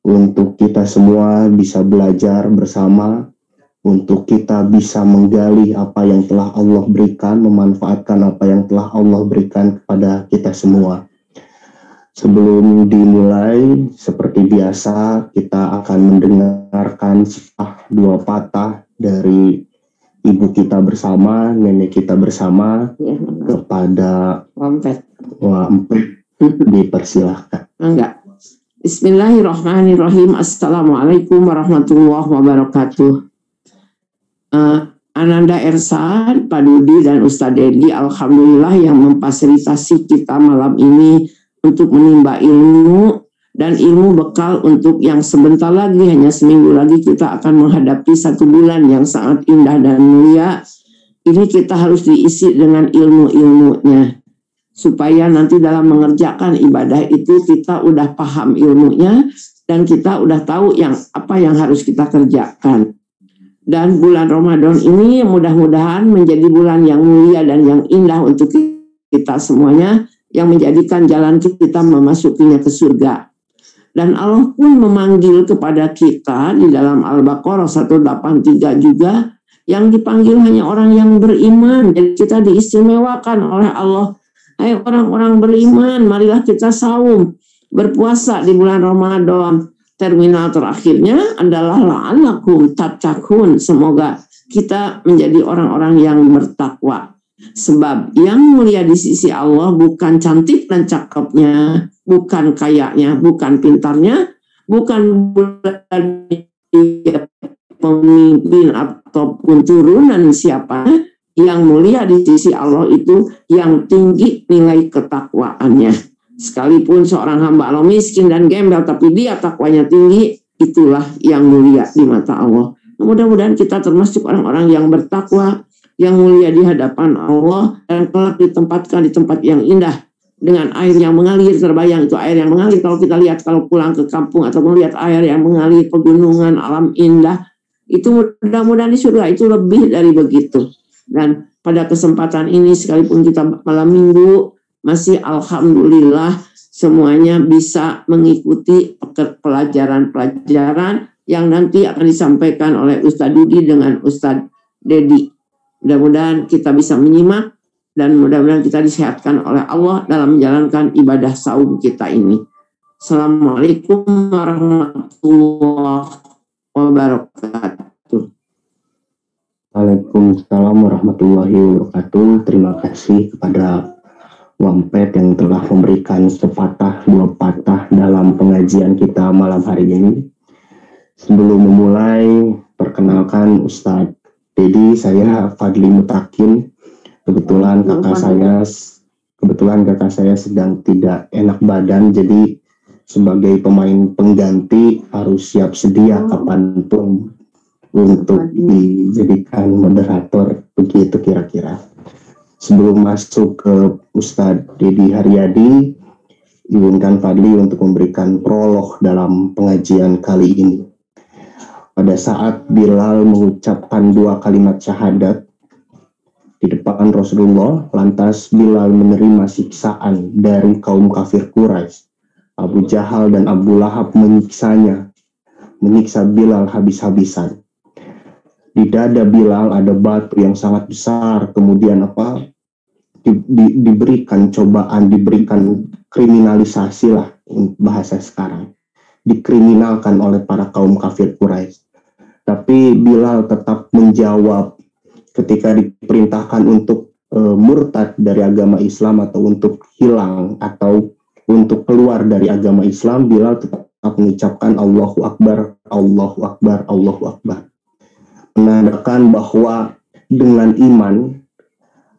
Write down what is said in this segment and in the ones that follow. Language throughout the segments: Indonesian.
untuk kita semua bisa belajar bersama, untuk kita bisa menggali apa yang telah Allah berikan, memanfaatkan apa yang telah Allah berikan kepada kita semua. Sebelum dimulai, seperti biasa, kita akan mendengarkan dua patah dari ibu kita bersama, nenek kita bersama, kepada Wampet. Dipersilahkan. Enggak. Bismillahirrahmanirrahim. Assalamualaikum warahmatullahi wabarakatuh. Ananda Ersan, Pak Dudi, dan Ustadz Dedi, alhamdulillah yang memfasilitasi kita malam ini untuk menimba ilmu dan ilmu bekal untuk yang sebentar lagi, hanya seminggu lagi kita akan menghadapi 1 bulan yang sangat indah dan mulia. Ini kita harus diisi dengan ilmu-ilmunya, supaya nanti dalam mengerjakan ibadah itu kita udah paham ilmunya dan kita udah tahu apa yang harus kita kerjakan. Dan bulan Ramadan ini mudah-mudahan menjadi bulan yang mulia dan yang indah untuk kita semuanya, yang menjadikan jalan kita memasukinya ke surga. Dan Allah pun memanggil kepada kita di dalam Al-Baqarah 183 juga, yang dipanggil hanya orang yang beriman. Jadi kita diistimewakan oleh Allah. Hai orang-orang beriman, marilah kita saum, berpuasa di bulan Ramadan. Terminal terakhirnya adalah la'allakum tattaqun. Semoga kita menjadi orang-orang yang bertakwa. Sebab yang mulia di sisi Allah bukan cantik dan cakepnya, bukan kayanya, bukan pintarnya, bukan pemimpin ataupun turunan siapa. Yang mulia di sisi Allah itu yang tinggi nilai ketakwaannya. Sekalipun seorang hamba Allah miskin dan gembel, tapi dia takwanya tinggi, itulah yang mulia di mata Allah. Mudah-mudahan kita termasuk orang-orang yang bertakwa, yang mulia di hadapan Allah, dan kelak ditempatkan di tempat yang indah dengan air yang mengalir. Terbayang itu air yang mengalir kalau kita lihat, kalau pulang ke kampung atau melihat air yang mengalir, pegunungan, alam indah, itu mudah-mudahan di surga itu lebih dari begitu. Dan pada kesempatan ini, sekalipun kita malam minggu, masih alhamdulillah semuanya bisa mengikuti pelajaran-pelajaran yang nanti akan disampaikan oleh Ustadz Dudi dengan Ustadz Dedi. Mudah-mudahan kita bisa menyimak dan mudah-mudahan kita disehatkan oleh Allah dalam menjalankan ibadah saum kita ini. Assalamualaikum warahmatullahi wabarakatuh. Waalaikumsalam warahmatullahi wabarakatuh. Terima kasih kepada Wampet yang telah memberikan sepatah dua patah dalam pengajian kita malam hari ini. Sebelum memulai, perkenalkan Ustadz Dedi, saya Fadli Mutakin. Kebetulan kakak saya sedang tidak enak badan, jadi sebagai pemain pengganti harus siap sedia kapanpun untuk dijadikan moderator, begitu kira-kira. Sebelum masuk ke Ustadz Dedi Haryadi, izinkan Fadli untuk memberikan prolog dalam pengajian kali ini. Pada saat Bilal mengucapkan 2 kalimat syahadat di depan Rasulullah, lantas Bilal menerima siksaan dari kaum kafir Quraisy. Abu Jahal dan Abu Lahab menyiksa Bilal habis-habisan. Di dada Bilal ada batu yang sangat besar, kemudian diberikan cobaan, diberikan kriminalisasi lah bahasa sekarang, dikriminalkan oleh para kaum kafir Quraisy. Tapi Bilal tetap menjawab ketika diperintahkan untuk murtad dari agama Islam atau untuk hilang atau untuk keluar dari agama Islam. Bilal tetap mengucapkan Allahu Akbar, Allahu Akbar, Allahu Akbar, menandakan bahwa dengan iman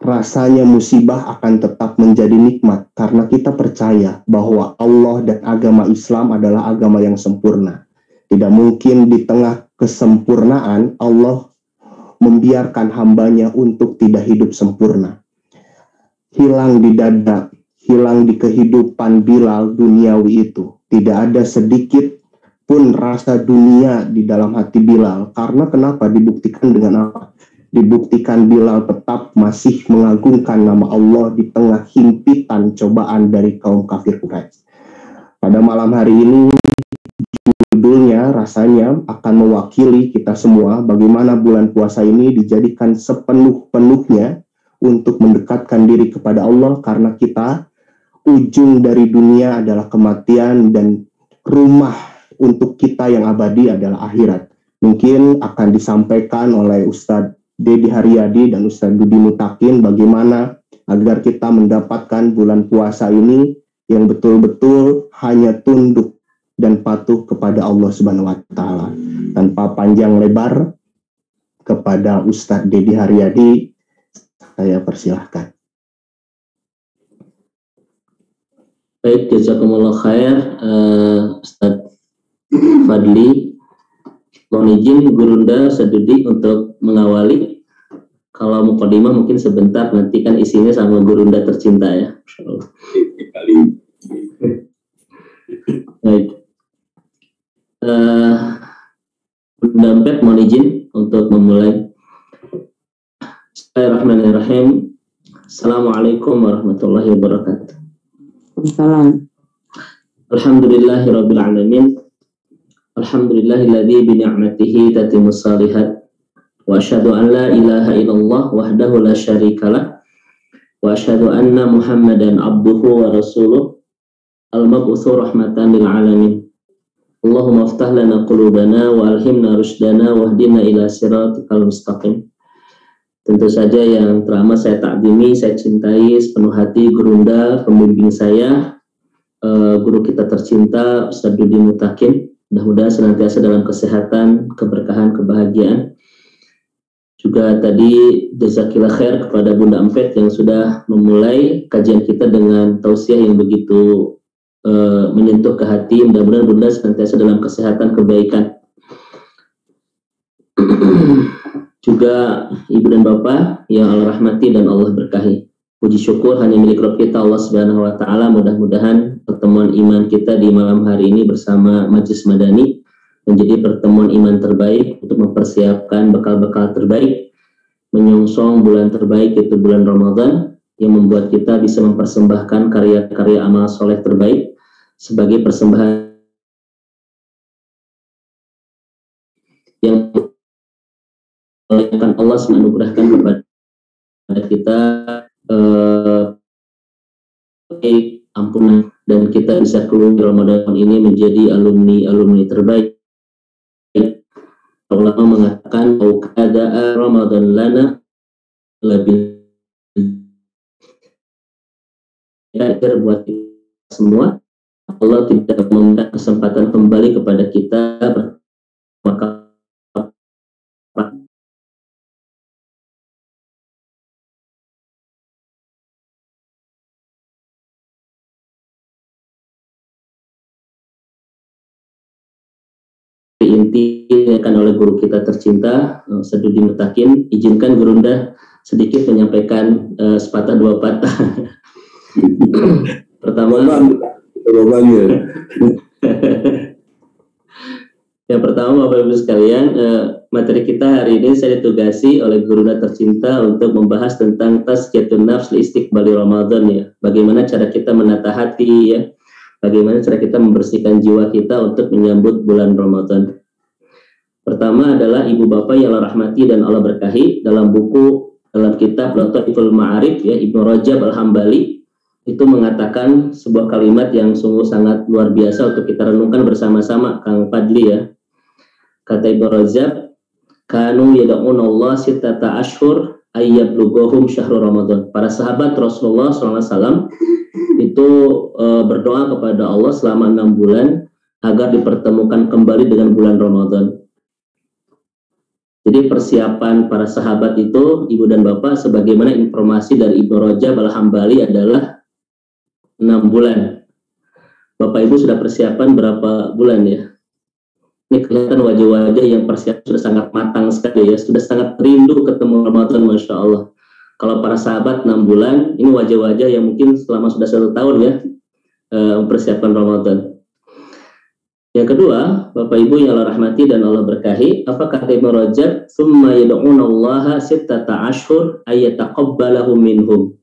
rasanya musibah akan tetap menjadi nikmat karena kita percaya bahwa Allah dan agama Islam adalah agama yang sempurna. Tidak mungkin di tengah kesempurnaan Allah membiarkan hambanya untuk tidak hidup sempurna. Hilang di dada, hilang di kehidupan Bilal duniawi itu. Tidak ada sedikit pun rasa dunia di dalam hati Bilal. Karena kenapa? Dibuktikan dengan apa? Dibuktikan Bilal tetap masih mengagungkan nama Allah di tengah himpitan cobaan dari kaum kafir Quraisy. Pada malam hari ini rasanya akan mewakili kita semua bagaimana bulan puasa ini dijadikan sepenuh-penuhnya untuk mendekatkan diri kepada Allah, karena kita ujung dari dunia adalah kematian dan rumah untuk kita yang abadi adalah akhirat. Mungkin akan disampaikan oleh Ustadz Dedi Haryadi dan Ustadz Budi Mutakin bagaimana agar kita mendapatkan bulan puasa ini yang betul-betul hanya tunduk dan patuh kepada Allah Subhanahu wa Ta'ala. Tanpa panjang lebar, kepada Ustadz Dedi Haryadi saya persilahkan. Baik, jazakumullah khair, Ustadz Fadli. Mohon izin Gurunda Sadudi untuk mengawali. Kalau mukadimah mungkin sebentar, nanti kan isinya sama Gurunda tercinta ya. Baik. Bunda Ampet mohon izin untuk memulai. Bismillahirrahmanirrahim. Assalamualaikum warahmatullahi wabarakatuh. Assalamualaikum. Alhamdulillahirabbil alamin. Alhamdulillahilladzi bi ni'matihi tatimmus shalihat. Wa asyhadu an la ilaha illallah wahdahu la syarikalah. Wa asyhadu anna Muhammadan abduhu wa rasuluh al-mab'utsu rahmatan lil alamin. Allahumma aftah lana qulubana wa alhimna rushdana wahdina ila siratikal mustaqim. Tentu saja yang teramat saya takdimi, saya cintai sepenuh hati Gurunda, pembimbing saya, guru kita tercinta Ustadz Budi Mutakin. Mudah-mudahan senantiasa dalam kesehatan, keberkahan, kebahagiaan. Juga tadi jazakillah khair kepada Bunda Ampet yang sudah memulai kajian kita dengan tausiah yang begitu menyentuh ke hati. Mudah-mudahan Bunda senantiasa dalam kesehatan, kebaikan. Juga Ibu dan Bapak yang Allah rahmati dan Allah berkahi. Puji syukur hanya milik Rabb kita Allah Subhanahu wa Ta'ala. Mudah-mudahan pertemuan iman kita di malam hari ini bersama Majlis Madani menjadi pertemuan iman terbaik untuk mempersiapkan bekal-bekal terbaik menyongsong bulan terbaik, yaitu bulan Ramadan, yang membuat kita bisa mempersembahkan karya-karya amal soleh terbaik sebagai persembahan yang Allah menganugerahkan kepada kita ampunan, dan kita bisa keluar Ramadan ini menjadi alumni terbaik. Allah mengatakan ada Ramadan lana lebih agar buat semua. Allah tidak memberikan kesempatan kembali kepada kita, maka inti akan oleh guru kita tercinta Ustadz Budi Mutakin. Izinkan Gurunda sedikit menyampaikan sepatah dua patah. Pertama, yang pertama Bapak Ibu sekalian, materi kita hari ini saya ditugasi oleh Gurunda tercinta untuk membahas tentang tazkiyatun nafs li istiqbali Ramadan ya. Bagaimana cara kita menata hati ya. Bagaimana cara kita membersihkan jiwa kita untuk menyambut bulan Ramadan. Pertama adalah ibu bapak yang Allah rahmati dan Allah berkahi, dalam kitab Lataiful Ma'arif ya, Ibnu Rajab Al-Hambali itu mengatakan sebuah kalimat yang sungguh sangat luar biasa untuk kita renungkan bersama-sama, Kang Fadli ya. Kata Ibnu Rajab, kanu yad'una Allah sittata ashhur ayyablughum syahrul Ramadan. Para sahabat Rasulullah SAW itu berdoa kepada Allah selama 6 bulan agar dipertemukan kembali dengan bulan Ramadan. Jadi persiapan para sahabat itu, ibu dan bapak, sebagaimana informasi dari Ibnu Rajab Al-Hambali adalah 6 bulan. Bapak ibu sudah persiapan berapa bulan ya? Ini kelihatan wajah-wajah yang persiapan sudah sangat matang sekali ya, sudah sangat rindu ketemu Ramadan, Masya Allah. Kalau para sahabat 6 bulan, ini wajah-wajah yang mungkin selama sudah 1 tahun ya mempersiapkan Ramadan. Yang kedua, Bapak Ibu yang Allah rahmati dan Allah berkahi, apa kata Ibnu Rajab? Tsumma yad'unallaha sittata ashhur ayyataqabbalahu minhum.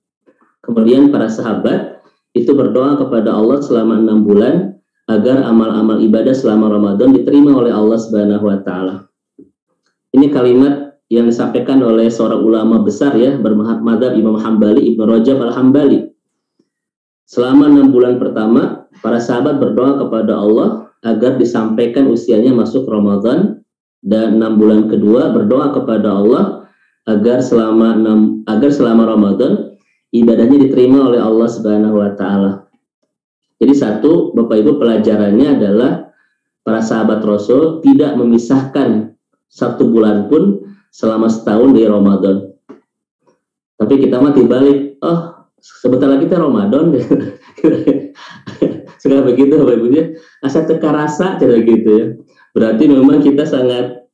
Kemudian para sahabat itu berdoa kepada Allah selama 6 bulan agar amal-amal ibadah selama Ramadan diterima oleh Allah Subhanahu wa taala. Ini kalimat yang disampaikan oleh seorang ulama besar ya, bermadzhab Imam Hambali, Ibnu Rajab Al-Hambali. Selama 6 bulan pertama, para sahabat berdoa kepada Allah agar disampaikan usianya masuk Ramadan, dan 6 bulan kedua berdoa kepada Allah agar selama Ramadan ibadahnya diterima oleh Allah Subhanahu wa taala. Jadi satu, Bapak Ibu, pelajarannya adalah para sahabat Rasul tidak memisahkan 1 bulan pun selama setahun di Ramadan. Tapi kita mah dibalik, oh sebentar lagi kita Ramadan. Suka begitu Bapak Ibu ya. Asa teka rasa cara gitu ya. Berarti memang kita sangat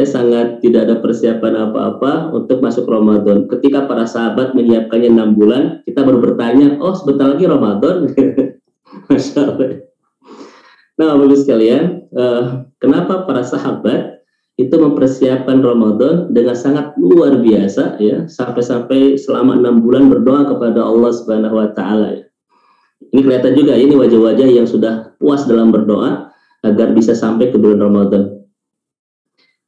sangat tidak ada persiapan apa-apa untuk masuk Ramadan. Ketika para sahabat menyiapkannya 6 bulan, kita baru bertanya, oh sebentar lagi Ramadan. Masya Allah. Nah, Bapak Ibu sekalian, kenapa para sahabat itu mempersiapkan Ramadan dengan sangat luar biasa ya, sampai-sampai selama 6 bulan berdoa kepada Allah Subhanahu wa taala ya. Ini kelihatan juga ini wajah-wajah yang sudah puas dalam berdoa agar bisa sampai ke bulan Ramadan.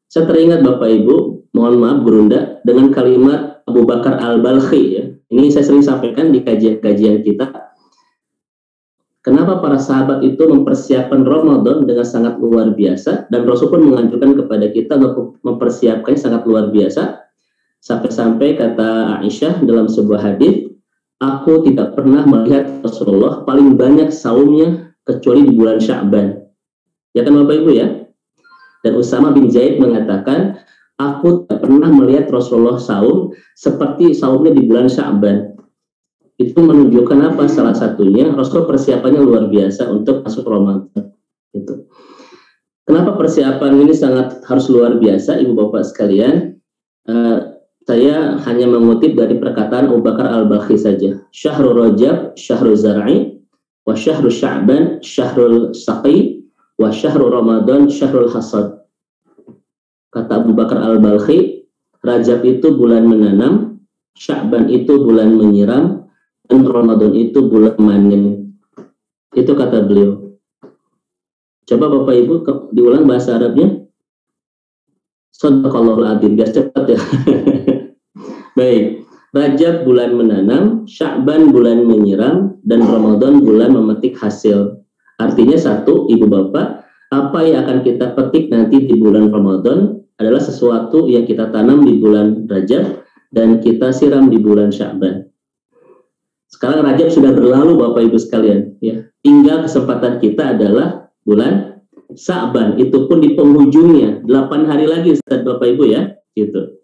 Saya teringat Bapak Ibu, mohon maaf Gurunda, dengan kalimat Abu Bakar Al-Balkhi ya. Ini saya sering sampaikan di kajian-kajian kita. Kenapa para sahabat itu mempersiapkan Ramadan dengan sangat luar biasa, dan Rasul pun menganjurkan kepada kita untuk mempersiapkan sangat luar biasa, sampai-sampai kata Aisyah dalam sebuah hadis, aku tidak pernah melihat Rasulullah paling banyak saumnya kecuali di bulan Sya'ban. Ya kan Bapak Ibu ya? Dan Usama bin Zaid mengatakan, aku tidak pernah melihat Rasulullah saum seperti saumnya di bulan Sya'ban. Itu menunjukkan apa? Salah satunya Rasul persiapannya luar biasa untuk masuk Ramadan. Gitu. Kenapa persiapan ini sangat harus luar biasa, Ibu Bapak sekalian? Saya hanya mengutip dari perkataan Abu Bakar Al-Balkhi saja. Syahrul Rajab, Syahrul Zar'i, wa Syahrul Sya'ban, Syahrul Saqi, wa Syahrul Ramadan, Syahrul Hasad. Kata Abu Bakar Al-Balkhi, Rajab itu bulan menanam, Sya'ban itu bulan menyiram, dan Ramadan itu bulan manen. Itu kata beliau. Coba Bapak Ibu diulang bahasa Arabnya. Shadaqallahul adzim, biar cepat ya. Baik, Rajab bulan menanam, Sya'ban bulan menyiram, dan Ramadan bulan memetik hasil. Artinya satu, Ibu Bapak, apa yang akan kita petik nanti di bulan Ramadan adalah sesuatu yang kita tanam di bulan Rajab dan kita siram di bulan Sya'ban. Sekarang Rajab sudah berlalu Bapak Ibu sekalian ya. Tinggal kesempatan kita adalah bulan Sya'ban, itu pun di penghujungnya 8 hari lagi Ustaz Bapak Ibu ya, gitu.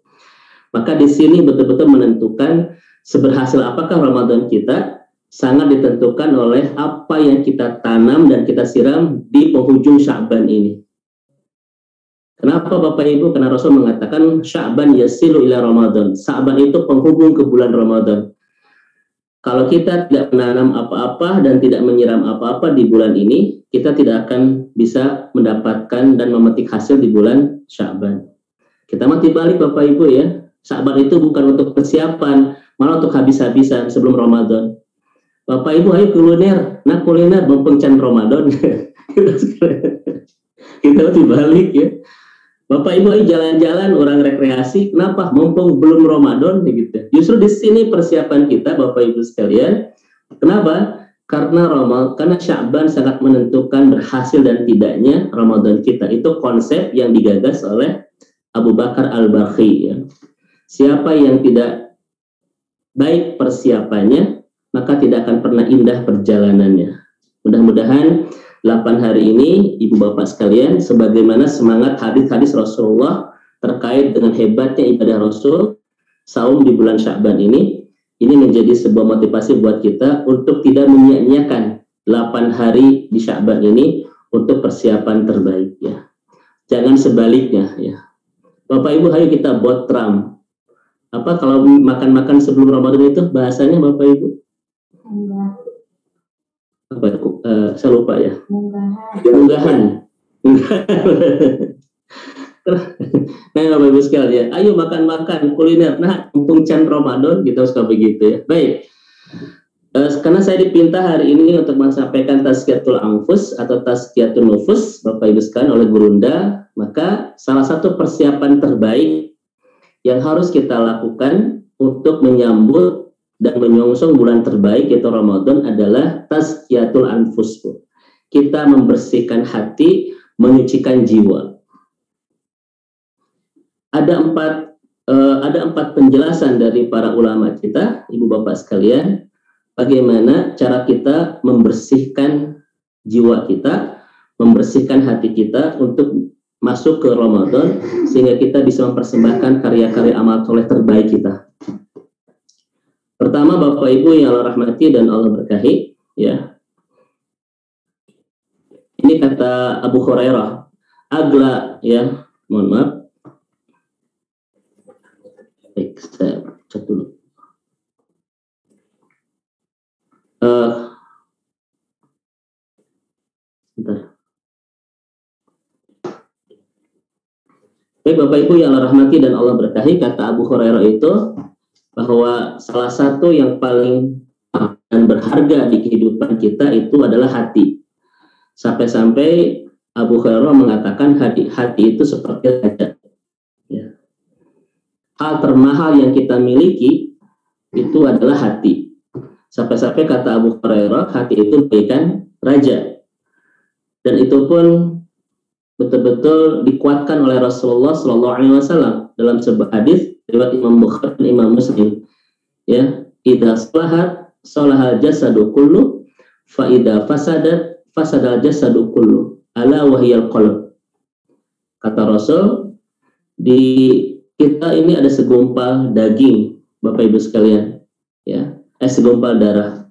Maka di sini betul-betul menentukan seberhasil apakah Ramadan kita sangat ditentukan oleh apa yang kita tanam dan kita siram di penghujung Sya'ban ini. Kenapa Bapak Ibu? Karena Rasul mengatakan Sya'ban yasilu ila Ramadan. Sya'ban itu penghubung ke bulan Ramadan. Kalau kita tidak menanam apa-apa dan tidak menyiram apa-apa di bulan ini, kita tidak akan bisa mendapatkan dan memetik hasil di bulan Sya'ban. Kita mati balik Bapak Ibu ya. Sya'ban itu bukan untuk persiapan, malah untuk habis-habisan sebelum Ramadan. Bapak Ibu ayo kuliner, nah kuliner mempencan Ramadan. Kita mati balik ya. Bapak Ibu ayo jalan-jalan, orang rekreasi, kenapa? Mumpung belum Ramadan gitu. Justru di sini persiapan kita Bapak Ibu sekalian. Kenapa? Karena Sya'ban sangat menentukan berhasil dan tidaknya Ramadan kita. Itu konsep yang digagas oleh Abu Bakar Al-Balkhi ya. Siapa yang tidak baik persiapannya, maka tidak akan pernah indah perjalanannya. Mudah-mudahan 8 hari ini, Ibu Bapak sekalian, sebagaimana semangat hadis-hadis Rasulullah terkait dengan hebatnya ibadah Rasul, saum di bulan Sya'ban ini menjadi sebuah motivasi buat kita untuk tidak menyia-nyiakan 8 hari di Sya'ban ini untuk persiapan terbaik ya. Jangan sebaliknya ya. Bapak Ibu, ayo kita buat Trump. Apa kalau makan-makan sebelum Ramadan itu bahasanya Bapak Ibu? Enggak. Apa saya lupa ya. Munggahan. Nah Bapak Ibu sekalian, ayo makan-makan kuliner. Nah mumpung can Ramadan kita suka begitu ya. Baik. Karena saya dipinta hari ini untuk menyampaikan tazkiyatul anfus atau tazkiyatun nufus, Bapak Ibu sekalian, oleh Gurunda, maka salah satu persiapan terbaik yang harus kita lakukan untuk menyambut dan menyongsong bulan terbaik yaitu Ramadan adalah tazkiyatul anfus. Kita membersihkan hati, menyucikan jiwa. Ada empat penjelasan dari para ulama kita, Ibu Bapak sekalian, bagaimana cara kita membersihkan jiwa kita, membersihkan hati kita untuk masuk ke Ramadan sehingga kita bisa mempersembahkan karya-karya amal soleh terbaik kita. Pertama, Bapak Ibu yang Allah rahmati dan Allah berkahi, ya. Ini kata Abu Hurairah, agla, ya, mohon maaf. Baik, saya cek dulu. Bentar. Baik, Bapak Ibu yang Allah rahmati dan Allah berkahi, kata Abu Hurairah itu bahwa salah satu yang paling dan berharga di kehidupan kita itu adalah hati. Sampai-sampai Abu Hurairah mengatakan hati itu seperti raja. Ya. Hal termahal yang kita miliki itu adalah hati. Sampai-sampai kata Abu Hurairah, hati itu bagaikan raja. Dan itu pun betul-betul dikuatkan oleh Rasulullah SAW dalam sebuah hadis riwayat Imam Bukhari dan Imam Muslim. Ya, idza salahat salahal jasadu kullu, fa idza fasadat fasadal jasadu kullu, ala wahyal qalb. Kata Rasul, di kita ini ada segumpal daging, Bapak Ibu sekalian, ya, segumpal darah.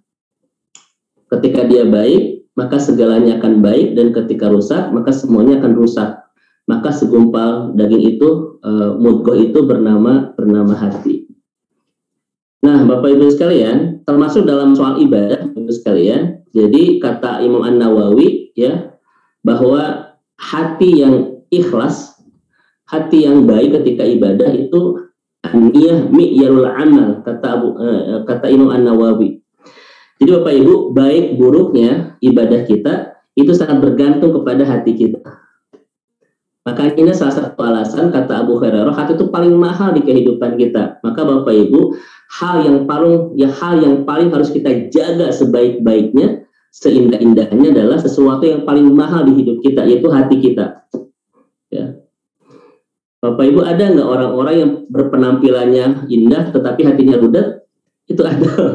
Ketika dia baik, maka segalanya akan baik, dan ketika rusak, maka semuanya akan rusak. Maka segumpal daging itu, mudghah itu bernama hati. Nah, Bapak Ibu sekalian, termasuk dalam soal ibadah, Bapak Ibu sekalian, jadi kata Imam An-Nawawi, ya, bahwa hati yang ikhlas, hati yang baik ketika ibadah itu niyah mi'yarul amal, kata Imam An-Nawawi. Jadi Bapak Ibu, baik buruknya ibadah kita itu sangat bergantung kepada hati kita. Maka ini salah satu alasan, kata Abu Hurairah, hati itu paling mahal di kehidupan kita. Maka Bapak Ibu, hal yang paling harus kita jaga sebaik-baiknya, seindah-indahnya adalah sesuatu yang paling mahal di hidup kita, yaitu hati kita. Ya. Bapak Ibu, ada nggak orang-orang yang berpenampilannya indah tetapi hatinya rudet? Itu ada.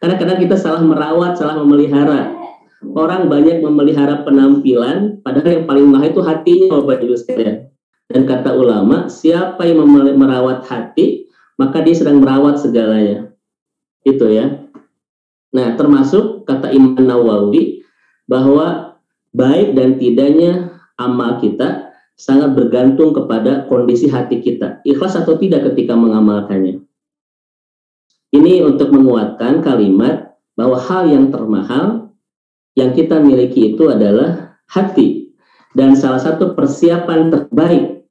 Karena kadang kita salah merawat, salah memelihara. Orang banyak memelihara penampilan, padahal yang paling mahal itu hatinya, Bapak Ibu sekalian. Dan kata ulama, siapa yang merawat hati, maka dia sedang merawat segalanya. Itu ya. Nah, termasuk kata Imam Nawawi bahwa baik dan tidaknya amal kita sangat bergantung kepada kondisi hati kita, ikhlas atau tidak ketika mengamalkannya. Ini untuk menguatkan kalimat bahwa hal yang termahal yang kita miliki itu adalah hati. Dan salah satu persiapan terbaik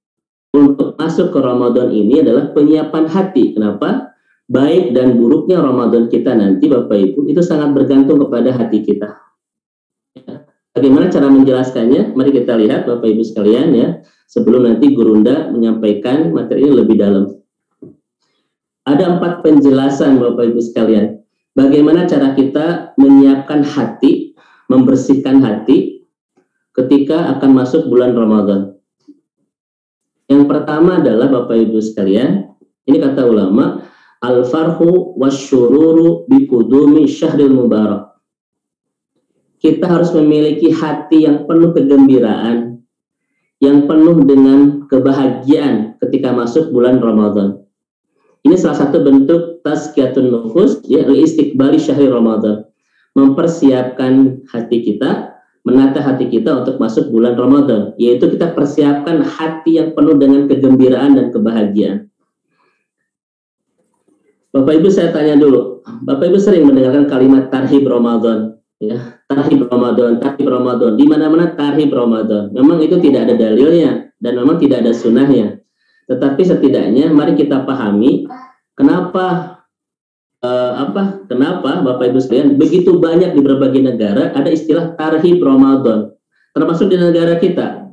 untuk masuk ke Ramadan ini adalah penyiapan hati. Kenapa? Baik dan buruknya Ramadan kita nanti, Bapak Ibu, itu sangat bergantung kepada hati kita. Ya. Bagaimana cara menjelaskannya? Mari kita lihat, Bapak Ibu sekalian, ya, sebelum nanti Gurunda menyampaikan materi ini lebih dalam. Ada 4 penjelasan, Bapak Ibu sekalian, bagaimana cara kita menyiapkan hati, membersihkan hati ketika akan masuk bulan Ramadan. Yang pertama adalah, Bapak Ibu sekalian, ini kata ulama, al-farhu wasyururu biqudumi syahril mubarak. Kita harus memiliki hati yang penuh kegembiraan, yang penuh dengan kebahagiaan ketika masuk bulan Ramadan. Ini salah satu bentuk tazkiyatun nufus, ya, istiqbali syahril Ramadan. Mempersiapkan hati kita, menata hati kita untuk masuk bulan Ramadan, yaitu kita persiapkan hati yang penuh dengan kegembiraan dan kebahagiaan. Bapak Ibu, saya tanya dulu, Bapak Ibu sering mendengarkan kalimat tarhib Ramadan, ya, tarhib Ramadan, tarhib Ramadan, di mana-mana tarhib Ramadan. Memang itu tidak ada dalilnya dan memang tidak ada sunnahnya. Tetapi setidaknya mari kita pahami kenapa Kenapa Bapak Ibu sekalian begitu banyak di berbagai negara ada istilah tarhib Ramadan, termasuk di negara kita.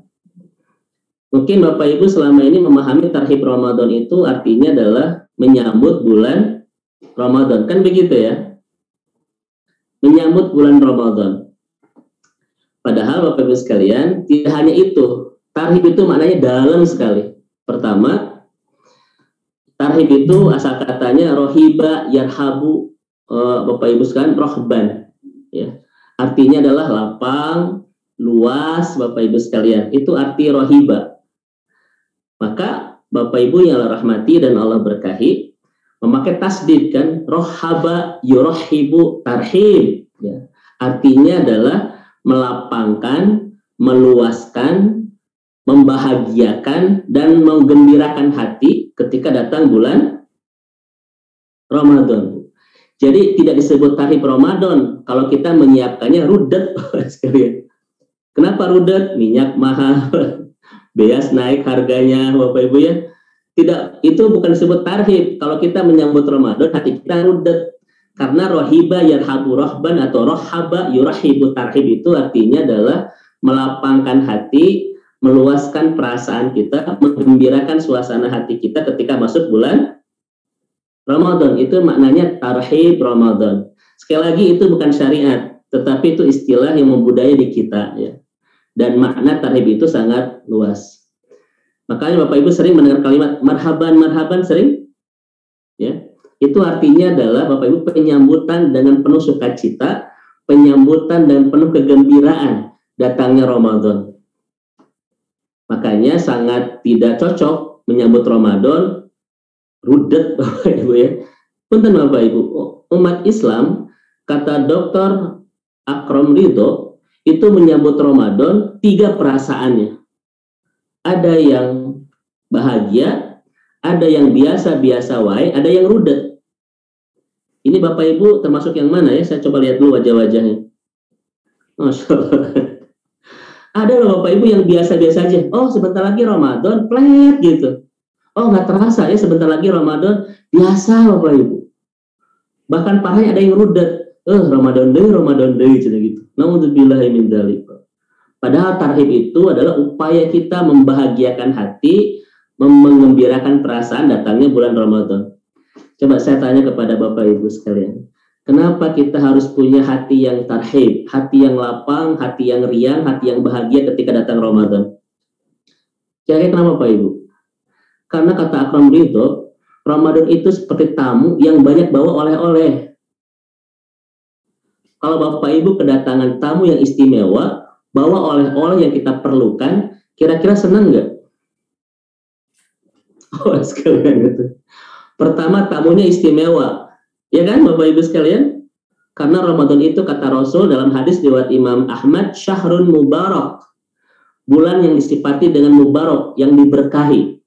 Mungkin Bapak Ibu selama ini memahami tarhib Ramadan itu artinya adalah menyambut bulan Ramadan, kan begitu ya? Menyambut bulan Ramadan. Padahal Bapak Ibu sekalian tidak hanya itu. Tarhib itu maknanya dalam sekali. Pertama, tarhib itu asal katanya rohiba yarhabu, Bapak Ibu sekalian, rohban, ya. Artinya adalah lapang, luas, Bapak Ibu sekalian. Itu arti rohiba. Maka Bapak Ibu yang Allah rahmati dan Allah berkahi, memakai tasdid kan, rohaba yurohibu tarhib, ya. Artinya adalah melapangkan, meluaskan, membahagiakan, dan menggembirakan hati ketika datang bulan Ramadan. Jadi tidak disebut tarhib Ramadan kalau kita menyiapkannya rudet sekalian. Kenapa rudet? Minyak mahal, beas naik harganya, Bapak Ibu ya. Tidak, itu bukan disebut tarhib. Kalau kita menyambut Ramadan, hati kita rudet. Karena rohiba yarhabu rohban atau rohaba yurahibu tarhib itu artinya adalah melapangkan hati, meluaskan perasaan kita, menggembirakan suasana hati kita ketika masuk bulan Ramadan. Itu maknanya tarhib Ramadan. Sekali lagi itu bukan syariat, tetapi itu istilah yang membudaya di kita ya. Dan makna tarhib itu sangat luas. Makanya Bapak Ibu sering mendengar kalimat marhaban sering? Ya. Itu artinya adalah Bapak Ibu penyambutan dengan penuh sukacita, penyambutan dan penuh kegembiraan datangnya Ramadan. Makanya sangat tidak cocok menyambut Ramadan rudet, Bapak Ibu ya. Punten Bapak Ibu, umat Islam kata Dr. Akram Ridho itu menyambut Ramadan 3 perasaannya. Ada yang bahagia, ada yang biasa-biasa wae, ada yang rudet. Ini Bapak Ibu termasuk yang mana ya? Saya coba lihat dulu wajah-wajahnya. Masya Allah. Ada loh Bapak Ibu yang biasa-biasa aja. Oh sebentar lagi Ramadan, plet gitu. Oh nggak terasa ya sebentar lagi Ramadan, biasa Bapak Ibu. Bahkan parahnya ada yang rudet. Ramadan deh, gitu. Naudzubillahi min dzalik. Padahal tarhib itu adalah upaya kita membahagiakan hati, mengembirakan perasaan datangnya bulan Ramadan. Coba saya tanya kepada Bapak Ibu sekalian, kenapa kita harus punya hati yang tarhib, hati yang lapang, hati yang riang, hati yang bahagia ketika datang Ramadan? Kira-kira kenapa Bapak Ibu? Karena kata Akram Ridho, Ramadan itu seperti tamu yang banyak bawa oleh-oleh. Kalau Bapak Ibu kedatangan tamu yang istimewa, bawa oleh-oleh yang kita perlukan, kira-kira senang nggak? Oh sekalian gitu. Pertama tamunya istimewa, ya kan Bapak Ibu sekalian? Karena Ramadan itu kata Rasul dalam hadis riwayat Imam Ahmad, syahrun mubarak, bulan yang disifati dengan mubarak, yang diberkahi.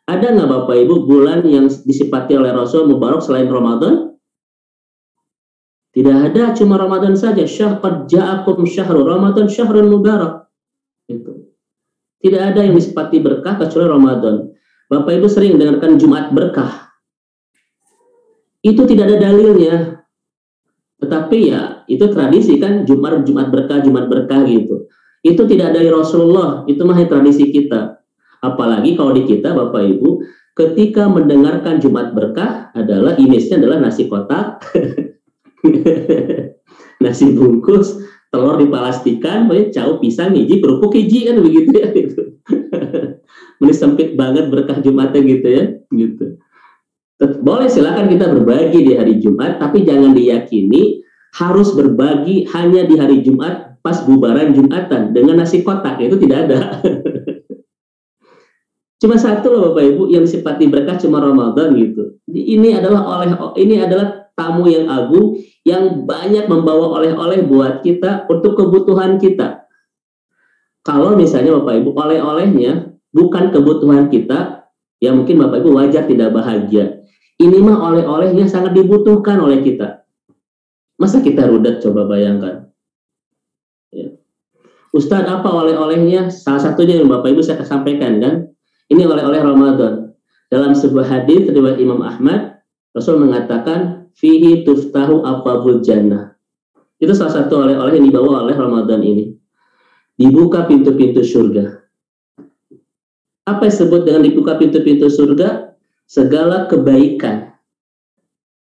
Ada nggak Bapak Ibu bulan yang disifati oleh Rasul mubarak selain Ramadan? Tidak ada, cuma Ramadan saja. Qad ja'akum syahru Ramadan syahrun mubarak. Itu. Tidak ada yang disifati berkah kecuali Ramadan. Bapak Ibu sering dengarkan Jumat berkah. Itu tidak ada dalilnya. Tetapi ya itu tradisi kan, Jumat berkah gitu. Itu tidak dari Rasulullah, itu mah tradisi kita. Apalagi kalau di kita Bapak Ibu, ketika mendengarkan Jumat berkah adalah image-nya adalah nasi kotak, nasi bungkus, telur dipalastikan, cau pisang hiji, kerupuk hiji kan begitu ya gitu. Ini sempit banget berkah Jumatnya gitu ya, gitu. Boleh silakan kita berbagi di hari Jumat, tapi jangan diyakini harus berbagi hanya di hari Jumat pas bubaran Jumatan dengan nasi kotak, itu tidak ada. Cuma satu loh Bapak Ibu yang sifati berkah cuma Ramadan gitu. Ini adalah tamu yang agung yang banyak membawa oleh-oleh buat kita untuk kebutuhan kita. Kalau misalnya Bapak Ibu oleh-olehnya bukan kebutuhan kita, ya mungkin Bapak Ibu wajar tidak bahagia. Ini mah oleh-olehnya sangat dibutuhkan oleh kita. Masa kita rudet, coba bayangkan. Ya. Ustadz, apa oleh-olehnya? Salah satunya yang Bapak Ibu saya sampaikan kan. Ini oleh-oleh Ramadan. Dalam sebuah hadis riwayat Imam Ahmad, Rasul mengatakan, fihi tuftahu abwabul jannah. Itu salah satu oleh-oleh yang dibawa oleh Ramadan ini. Dibuka pintu-pintu surga. Apa yang disebut dengan dibuka pintu-pintu surga? Segala kebaikan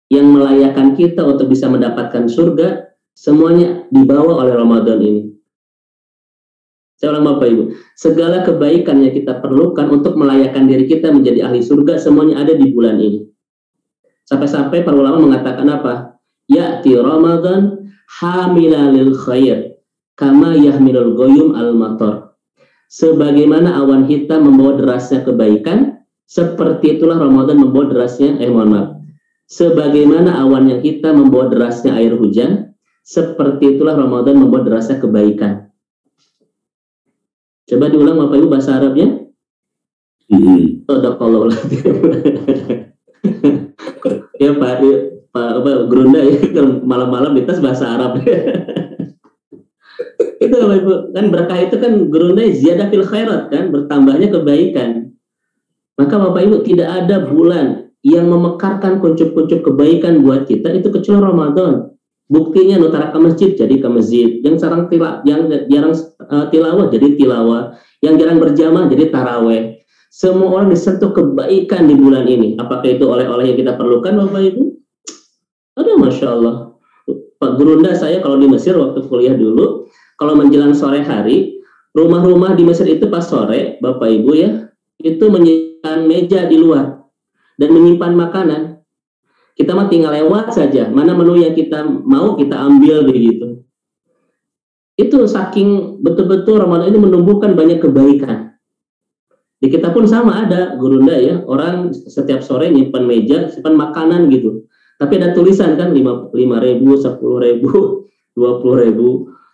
yang melayakkan kita untuk bisa mendapatkan surga, semuanya dibawa oleh Ramadan ini. Saya ulang Bapak Ibu, segala kebaikan yang kita perlukan untuk melayakkan diri kita menjadi ahli surga, semuanya ada di bulan ini. Sampai-sampai para ulama mengatakan apa? Ya'ti Ramadan hamila lil khair, kama yahmilul goyum al-matar. Sebagaimana awan hitam membawa derasnya kebaikan, seperti itulah Ramadan membawa derasnya, sebagaimana awan yang hitam membawa derasnya air hujan, seperti itulah Ramadan membawa derasnya kebaikan. Coba diulang Bapak Ibu bahasa Arabnya. Sadaqallahu ya Pak Gerunda ya, malam-malam di tas bahasa Arab. Itu Bapak Ibu, kan berkah itu kan Gerunda ziyadah fil khairat kan, bertambahnya kebaikan. Maka Bapak Ibu, tidak ada bulan yang memekarkan kuncup-kuncup kebaikan buat kita itu kecuali Ramadan. Buktinya nutara ke masjid jadi ke masjid, yang jarang tilawah jadi tilawah, yang jarang berjamaah jadi taraweh. Semua orang disentuh kebaikan di bulan ini. Apakah itu oleh-oleh yang kita perlukan Bapak Ibu? Aduh, Masya Allah. Pak Gerunda saya kalau di Mesir waktu kuliah dulu, kalau menjelang sore hari, rumah-rumah di Mesir itu pas sore, Bapak Ibu ya, itu menyediakan meja di luar dan menyimpan makanan. Kita mah tinggal lewat saja, mana menu yang kita mau kita ambil begitu. Itu saking betul-betul Ramadan ini menumbuhkan banyak kebaikan. Di kita pun sama ada Gerunda ya, orang setiap sore nyimpan meja, simpan makanan gitu. Tapi ada tulisan kan 5.000, 10.000, 20.000.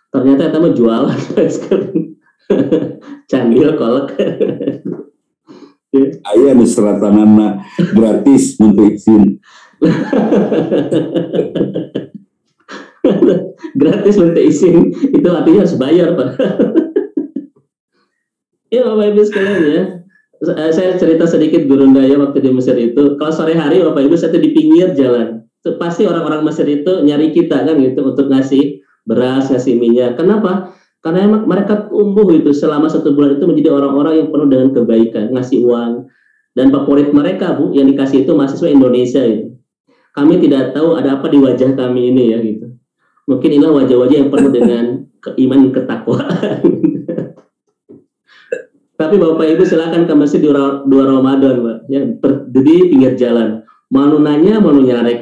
Ternyata kita mau jualan sekarang. Candil kolak. Ayah di seratanana gratis untuk izin. Gratis minta izin itu artinya harus bayar Pak. Ya Bapak Ibu sekalian ya, saya cerita sedikit Gerunda ya waktu di Mesir itu. Kalau sore hari Bapak Ibu saya di pinggir jalan, pasti orang-orang Mesir itu nyari kita kan gitu untuk ngasih beras, ngasih minyak. Kenapa? Karena emang mereka tumbuh itu selama 1 bulan itu menjadi orang-orang yang penuh dengan kebaikan, ngasih uang. Dan favorit mereka Bu yang dikasih itu mahasiswa Indonesia itu. Kami tidak tahu ada apa di wajah kami ini ya gitu. Mungkin inilah wajah-wajah yang penuh dengan keimanan ketakwaan. Tapi Bapak Ibu silakan ke masjid di 2 Ramadan, Pak. Ya, berdiri pinggir jalan. Mau nanya, mau nyarek.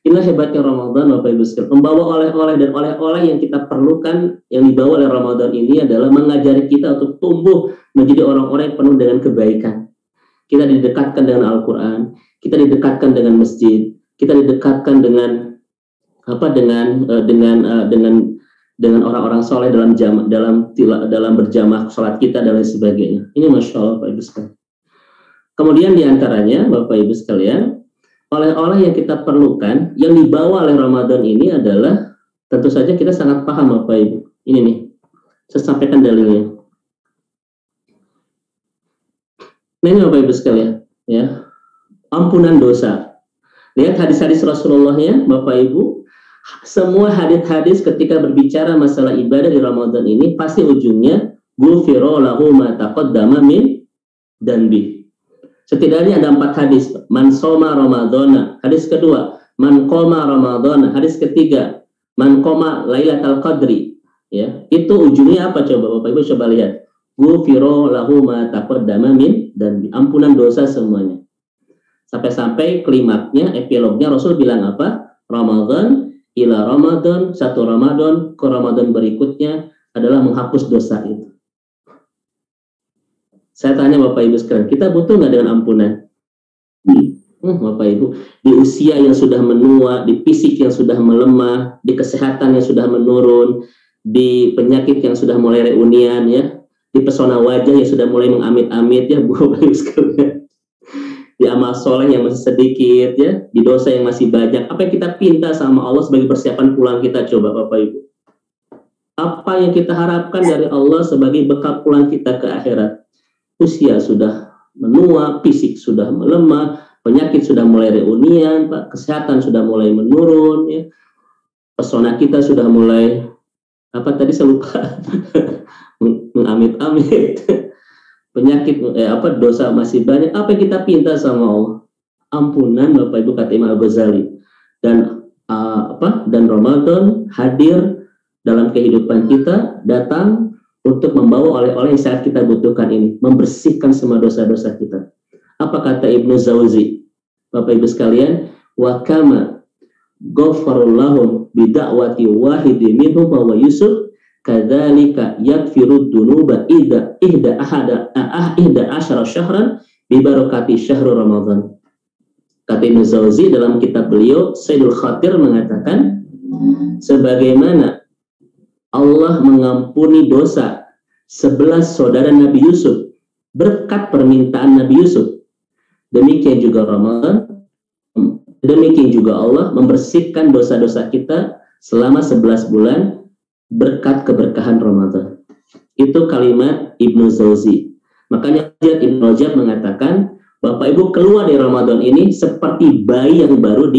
Inilah hebatnya Ramadan, Bapak Ibu sekalian. Membawa oleh-oleh dan oleh-oleh yang kita perlukan, yang dibawa oleh Ramadan ini adalah mengajari kita untuk tumbuh menjadi orang-orang yang penuh dengan kebaikan. Kita didekatkan dengan Al-Quran, kita didekatkan dengan masjid, kita didekatkan dengan dengan orang-orang soleh dalam berjamaah sholat kita dan lain sebagainya. Ini Masya Allah Bapak Ibu sekalian. Kemudian diantaranya Bapak Ibu sekalian, oleh-oleh yang kita perlukan yang dibawa oleh Ramadan ini adalah tentu saja kita sangat paham Bapak Ibu. Ini nih, saya sampaikan dalilnya. Nah ini Bapak Ibu sekalian, ya, ampunan dosa. Lihat hadis-hadis Rasulullahnya Bapak Ibu. Semua hadis-hadis ketika berbicara masalah ibadah di Ramadan ini pasti ujungnya ghufira lahu ma taqaddama min danbi. Setidaknya ada 4 hadis. Man shoma ramadhana. Hadis kedua, man qoma ramadhana. Hadis ketiga, man qoma lailatul qadri. Ya, itu ujungnya apa coba Bapak Ibu coba lihat. Ghufira lahu ma taqaddama min danbi. Ampunan dosa semuanya. Sampai-sampai klimaknya, epilognya Rasul bilang apa? Ramadan ila Ramadan, 1 Ramadan ke Ramadan berikutnya adalah menghapus dosa itu. Saya tanya Bapak Ibu sekalian, kita butuh nggak dengan ampunan? Bapak Ibu, di usia yang sudah menua, di fisik yang sudah melemah, di kesehatan yang sudah menurun, di penyakit yang sudah mulai reunian ya, di pesona wajah yang sudah mulai mengamit-amit ya Bapak Ibu sekalian. Di amal soleh yang masih sedikit ya, di dosa yang masih banyak. Apa yang kita pinta sama Allah sebagai persiapan pulang kita coba Bapak Ibu? Apa yang kita harapkan dari Allah sebagai bekal pulang kita ke akhirat? Usia sudah menua, fisik sudah melemah, Penyakit sudah mulai reunian, Pak. Kesehatan sudah mulai menurun, ya. Pesona kita sudah mulai, apa tadi saya lupa, mengamit-amit. Penyakit, dosa masih banyak. Apa yang kita pinta sama Allah? Ampunan, Bapak Ibu, kata Imam Al-Ghazali. Dan dan Ramadan hadir dalam kehidupan kita, datang untuk membawa oleh-oleh yang saat kita butuhkan ini, membersihkan semua dosa-dosa kita. Apa kata Ibnu Zawzi? Bapak Ibu sekalian, wa kama ghafarallahu bida'wati wahidi minhum wa Yusuf kadzalika yakfiru dunuba ihda asyara syahran bi barakati syahrul Ramadan. Kata Ibnu Zawzi dalam kitab beliau, Sayyidul Khatir mengatakan, sebagaimana Allah mengampuni dosa 11 saudara Nabi Yusuf berkat permintaan Nabi Yusuf, demikian juga Ramadan, demikian juga Allah membersihkan dosa-dosa kita selama 11 bulan berkat keberkahan Ramadan. Itu kalimat Ibnu Zawzi. Makanya Ibnu Rajab mengatakan, Bapak Ibu keluar dari Ramadan ini seperti bayi yang baru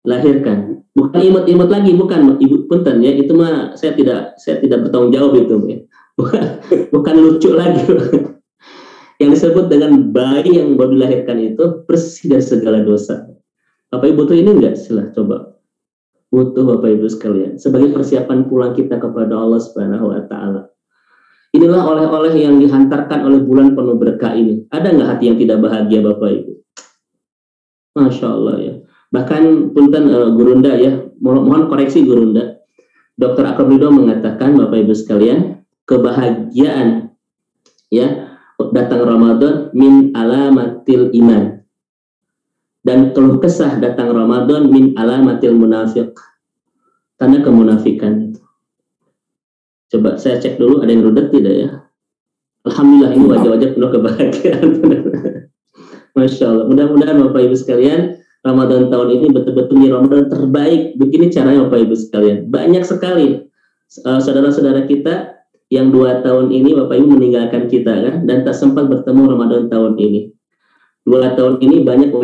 dilahirkan. Bukan imut-imut lagi, bukan Ibu punten ya, itu mah saya tidak bertanggung jawab itu ya. Bukan lucu lagi. Yang disebut dengan bayi yang baru dilahirkan itu bersih dari segala dosa. Bapak Ibu butuh ini enggak? Silah coba. Butuh Bapak Ibu sekalian. Sebagai persiapan pulang kita kepada Allah Subhanahu wa Ta'ala. Inilah oleh-oleh yang dihantarkan oleh bulan penuh berkah ini. Ada nggak hati yang tidak bahagia Bapak Ibu? Masya Allah ya. Bahkan punten Gurunda ya. Mohon koreksi Gurunda. Dr. Akram Ridho mengatakan Bapak Ibu sekalian, kebahagiaan ya datang Ramadan min alamatil iman, dan keluh kesah datang Ramadan min alamatil munafiq, tanda kemunafikan. Coba saya cek dulu ada yang rudet tidak ya. Alhamdulillah ini wajah-wajah penuh kebahagiaan. Masya Allah. Mudah-mudahan Bapak Ibu sekalian Ramadan tahun ini betul-betul Ramadan terbaik. Begini caranya Bapak Ibu sekalian. Banyak sekali saudara-saudara kita yang 2 tahun ini Bapak Ibu meninggalkan kita kan, dan tak sempat bertemu Ramadan tahun ini. 2 tahun ini banyak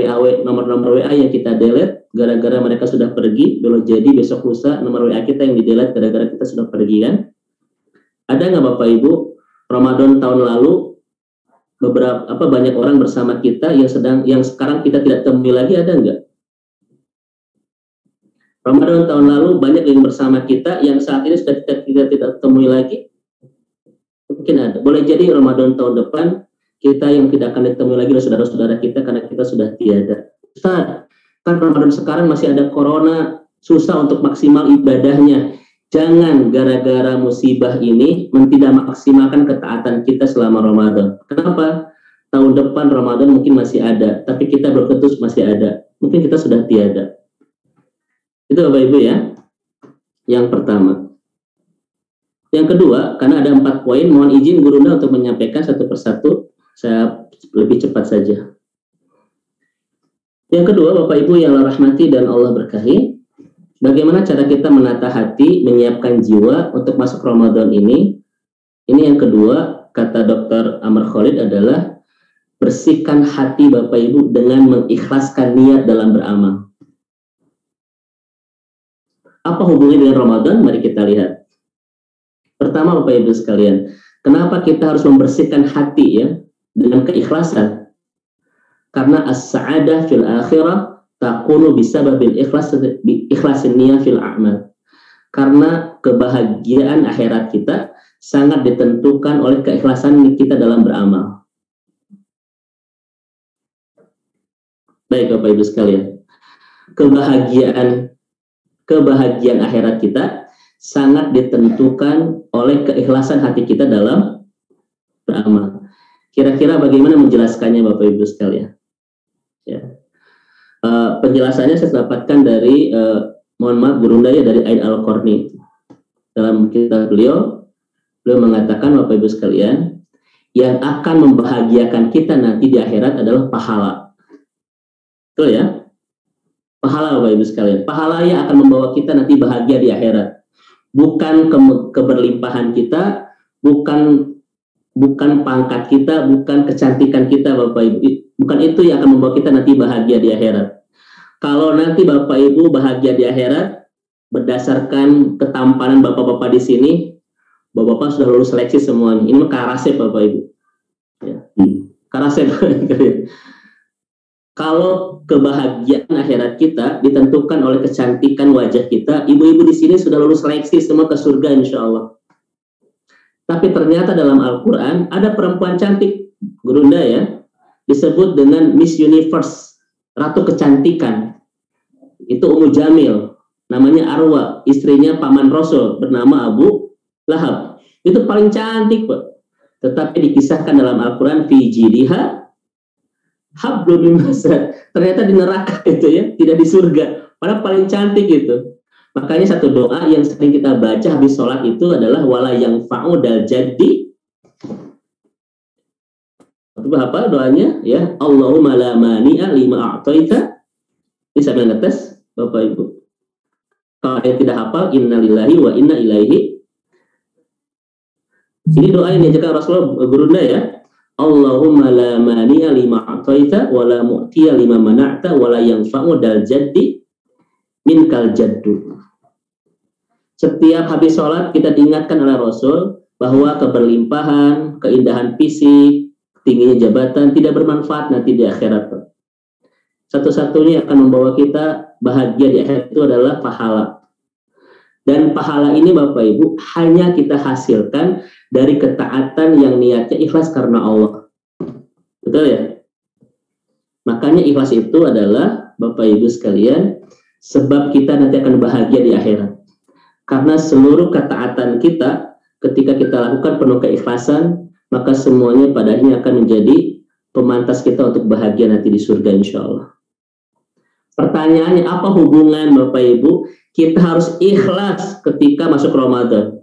nomor-nomor WA yang kita delete gara-gara mereka sudah pergi. Belum jadi besok lusa nomor WA kita yang di delete gara-gara kita sudah pergi kan. Ada nggak Bapak Ibu Ramadan tahun lalu banyak orang bersama kita yang sekarang kita tidak temui lagi, ada nggak? Ramadan tahun lalu banyak yang bersama kita yang saat ini sudah kita tidak temui lagi. Mungkin ada. Boleh jadi Ramadan tahun depan kita yang tidak akan ditemui lagi oleh saudara-saudara kita karena kita sudah tiada. Ustaz, kan Ramadan sekarang masih ada corona, susah untuk maksimal ibadahnya. Jangan gara-gara musibah ini tidak maksimalkan ketaatan kita selama Ramadan. Kenapa? Tahun depan Ramadan mungkin masih ada, tapi kita berketus masih ada. Mungkin kita sudah tiada. Itu Bapak Ibu ya. Yang pertama. Yang kedua, karena ada 4 poin, mohon izin Gurunda untuk menyampaikan satu persatu. Saya lebih cepat saja. Yang kedua, Bapak Ibu yang Allah rahmati dan Allah berkahi, bagaimana cara kita menata hati, menyiapkan jiwa untuk masuk Ramadan ini? Ini yang kedua, kata Dr. Amr Khalid adalah bersihkan hati Bapak Ibu dengan mengikhlaskan niat dalam beramal. Apa hubungannya dengan Ramadan? Mari kita lihat. Pertama Bapak Ibu sekalian, kenapa kita harus membersihkan hati ya dengan keikhlasan? Karena as-sa'adah fil akhirah takunu bisababil ikhlasin niyah fil a'mal. Karena kebahagiaan akhirat kita sangat ditentukan oleh keikhlasan kita dalam beramal. Baik Bapak Ibu sekalian, kebahagiaan akhirat kita sangat ditentukan oleh keikhlasan hati kita dalam beramal. Kira-kira bagaimana menjelaskannya Bapak Ibu sekalian? Ya. Penjelasannya saya dapatkan dari mohon maaf Gurunda ya, dari Ain Al-Qarni. Dalam kitab beliau mengatakan Bapak Ibu sekalian, yang akan membahagiakan kita nanti di akhirat adalah pahala. Betul ya? Pahala Bapak Ibu sekalian. Pahala yang akan membawa kita nanti bahagia di akhirat. Bukan keberlimpahan kita, bukan pangkat kita, bukan kecantikan kita Bapak Ibu. Bukan itu yang akan membawa kita nanti bahagia di akhirat. Kalau nanti Bapak Ibu bahagia di akhirat berdasarkan ketampanan Bapak-bapak di sini, Bapak-bapak sudah lulus seleksi semuanya. Ini mah karasep Bapak Ibu. Ya. Karasep. Kalau kebahagiaan akhirat kita ditentukan oleh kecantikan wajah kita, ibu-ibu di sini sudah lulus seleksi semua ke surga insya Allah. Tapi ternyata dalam Al-Quran ada perempuan cantik, Gurunda ya, disebut dengan Miss Universe, Ratu Kecantikan. Itu Ummu Jamil, namanya Arwa, istrinya paman Rasul, bernama Abu Lahab. Itu paling cantik, Pak. Tetapi dikisahkan dalam Al-Quran, fi jidiha hablum min masad. Ternyata di neraka itu ya, tidak di surga. Padahal paling cantik itu. Makanya satu doa yang sering kita baca habis sholat itu adalah wala yang fa'udal jadi. Apa doanya? Ya, Allahumma la mani'a lima a'taita. Ini saya ngetes, Bapak Ibu. Kalau yang tidak hafal, inna lillahi wa inna ilaihi. Ini doa yang diajarkan Rasulullah Gurunda ya. Allahumma la mani'a lima a'taita wa la mu'tiya lima mana'ta wa la yang fa'udal jadi minkal jaddu. Setiap habis sholat kita diingatkan oleh Rasul bahwa keberlimpahan, keindahan fisik, tingginya jabatan tidak bermanfaat nanti di akhirat. Satu-satunya akan membawa kita bahagia di akhirat itu adalah pahala. Dan pahala ini Bapak Ibu hanya kita hasilkan dari ketaatan yang niatnya ikhlas karena Allah. Betul ya? Makanya ikhlas itu adalah Bapak Ibu sekalian sebab kita nanti akan bahagia di akhirat. Karena seluruh ketaatan kita ketika kita lakukan penuh keikhlasan, maka semuanya padanya akan menjadi pemantas kita untuk bahagia nanti di surga insya Allah. Pertanyaannya, apa hubungan Bapak Ibu kita harus ikhlas ketika masuk Ramadan?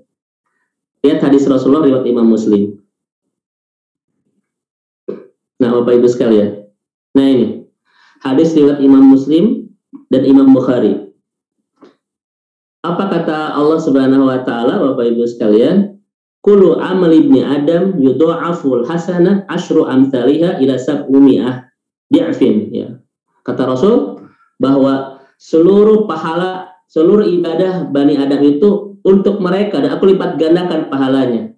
Lihat hadis Rasulullah riwayat Imam Muslim. Nah Bapak Ibu sekalian, nah ini hadis riwayat Imam Muslim dan Imam Bukhari. Apa kata Allah Subhanahu wa taala Bapak Ibu sekalian? Kullu amal ibni Adam yudha'aful hasanah asyru amthaliha ila sab'umi'ah di'fin ya. Kata Rasul bahwa seluruh pahala, seluruh ibadah Bani Adam itu untuk mereka dan aku lipat gandakan pahalanya.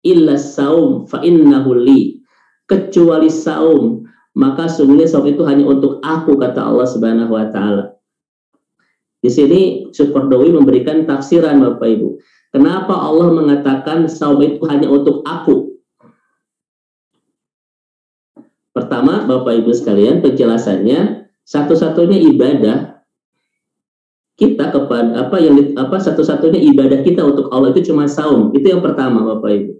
Illa saum fa innahu li. Kecuali saum, maka sungguhnya saum itu hanya untuk aku kata Allah Subhanahu wa taala. Di sini Syukurdawi memberikan tafsiran Bapak Ibu. Kenapa Allah mengatakan saum itu hanya untuk aku? Pertama, Bapak Ibu sekalian, penjelasannya satu-satunya ibadah kita kepada satu-satunya ibadah kita untuk Allah itu cuma saum. Itu yang pertama, Bapak Ibu.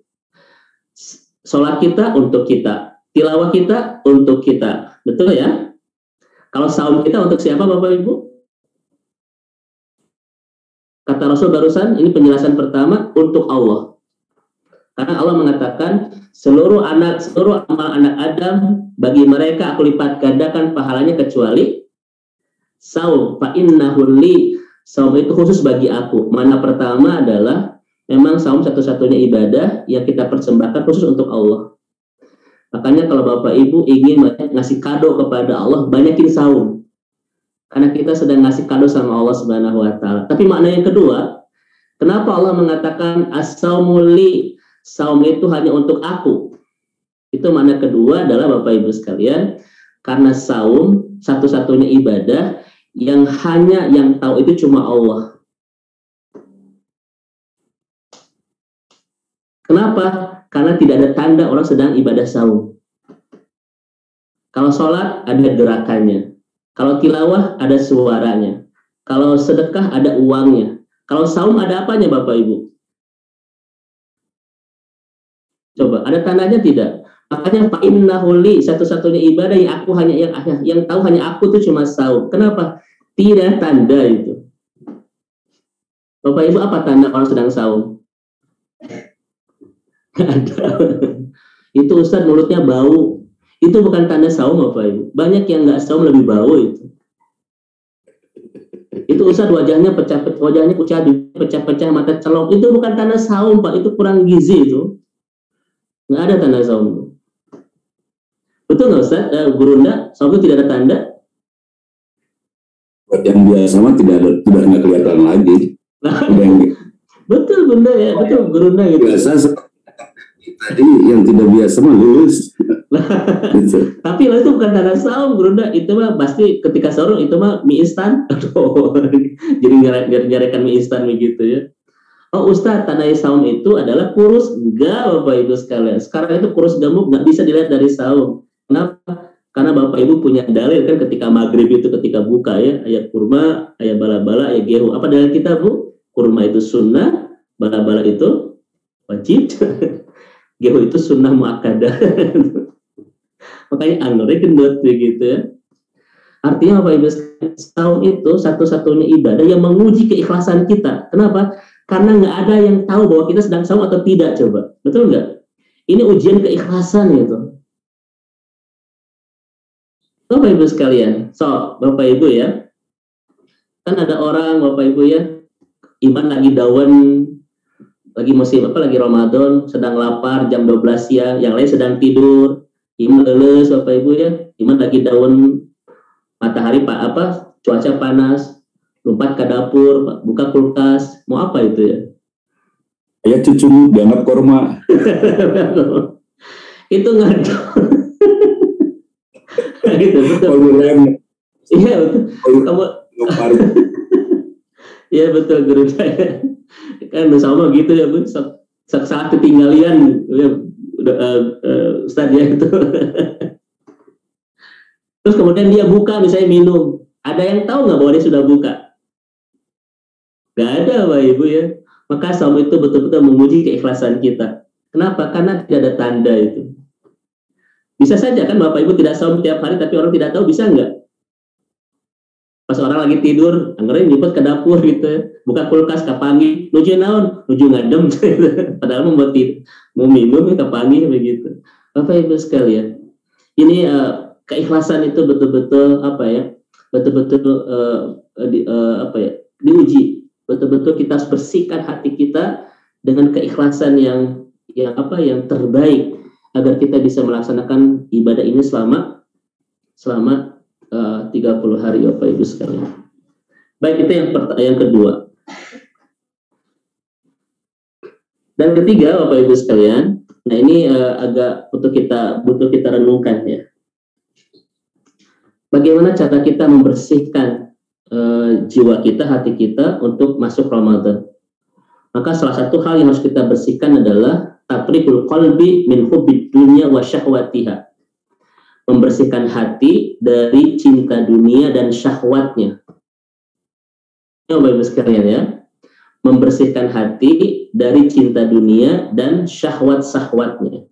Sholat kita untuk kita, tilawah kita untuk kita. Betul ya? Kalau saum kita untuk siapa Bapak Ibu? Kata Rasul barusan, ini penjelasan pertama untuk Allah. Karena Allah mengatakan seluruh amal anak Adam bagi mereka aku lipat gandakan pahalanya kecuali saum. Fa innahu li. Saum itu khusus bagi aku. Mana pertama adalah memang saum satu-satunya ibadah yang kita persembahkan khusus untuk Allah. Makanya kalau Bapak Ibu ingin ngasih kado kepada Allah, banyakin saum. Karena kita sedang ngasih kado sama Allah Subhanahu wa taala. Tapi makna yang kedua, kenapa Allah mengatakan as-saumu li? Saum itu hanya untuk aku. Itu makna kedua adalah Bapak Ibu sekalian, karena saum satu-satunya ibadah yang hanya yang tahu itu cuma Allah. Kenapa? Karena tidak ada tanda orang sedang ibadah saum. Kalau sholat ada gerakannya. Kalau tilawah ada suaranya. Kalau sedekah ada uangnya. Kalau saum ada apanya Bapak Ibu? Coba, ada tandanya tidak? Makanya fa innahu li, satu-satunya ibadah yang aku yang tahu hanya aku itu cuma saum. Kenapa? Tidak tanda itu. Bapak Ibu, apa tanda orang sedang saum? Ada. Itu Ustadz mulutnya bau. Itu bukan tanda saum Bapak Ibu. Banyak yang nggak saum lebih bau itu. Itu Ustadz wajahnya pecah-pecah, mata celok. Itu bukan tanda saum Pak. Itu kurang gizi itu. Nggak ada tanda saum. Betul nggak Ustaz? Gurunda, saum itu tidak ada tanda? Buat yang biasa mah tidak nggak kelihatan lagi. Betul Bunda ya, betul Gurunda gitu. Biasa tadi yang tidak biasa mah lulus. Gitu. Tapi itu bukan tanda saum Gurunda, itu mah pasti ketika sahur itu mah mie instan. Aduh, jadi nyarekan mie instan begitu ya. Oh Ustaz, tanda saum itu adalah kurus. Enggak Bapak Ibu sekalian. Sekarang itu kurus gemuk nggak bisa dilihat dari saum. Kenapa? Karena Bapak Ibu punya dalil kan ketika maghrib itu ketika buka ya, ayat kurma, ayat bala-bala, ayat gehu. Apa dalil kita Bu? Kurma itu sunnah, bala-bala itu wajib, gehu itu sunnah muakkadah. Makanya anggarnya gendut begitu ya. Artinya Bapak Ibu, saum itu satu-satunya ibadah yang menguji keikhlasan kita. Kenapa? Karena nggak ada yang tahu bahwa kita sedang saum atau tidak, coba. Betul nggak? Ini ujian keikhlasan gitu. Bapak Ibu sekalian, Bapak Ibu ya, kan ada orang Bapak Ibu ya, iman lagi dawan, lagi musim lagi Ramadan, sedang lapar jam 12 siang, yang lain sedang tidur, iman leles Bapak Ibu ya, iman lagi dawan, matahari cuaca panas, lompat ke dapur, buka kulkas, mau apa itu ya? Ya cucumu dianggap korma. Itu ngadu. Gitu, betul. Iya betul. Kamu iya betul guru saya. Kan sama gitu ya Bu. Saat ketinggalian Ustaz ya itu. Terus kemudian dia buka misalnya minum. Ada yang tahu nggak bahwa dia sudah buka? Nggak ada Bapak Ibu ya. Maka saum itu betul-betul menguji keikhlasan kita. Kenapa? Karena tidak ada tanda itu. Bisa saja kan Bapak Ibu tidak saum tiap hari tapi orang tidak tahu, bisa nggak? Pas orang lagi tidur, anggaran nyipet ke dapur gitu, buka kulkas kapangi, nuju naon, nuju ngadem, padahal mau minum kapangi begitu. Bapak Ibu sekalian, ini keikhlasan itu betul-betul diuji, betul-betul kita harus bersihkan hati kita dengan keikhlasan yang terbaik, agar kita bisa melaksanakan ibadah ini selama 30 hari Bapak Ibu sekalian. Baik, itu yang kedua. Dan ketiga Bapak Ibu sekalian, nah ini agak butuh kita renungkan ya. Bagaimana cara kita membersihkan jiwa kita, hati kita untuk masuk Ramadan? Maka salah satu hal yang harus kita bersihkan adalah tatrikul qalbi min hubbid dunya wa syahwatiha. Membersihkan hati dari cinta dunia dan syahwatnya. Bapak Ibu sekalian ya. Membersihkan hati dari cinta dunia dan syahwat-syahwatnya.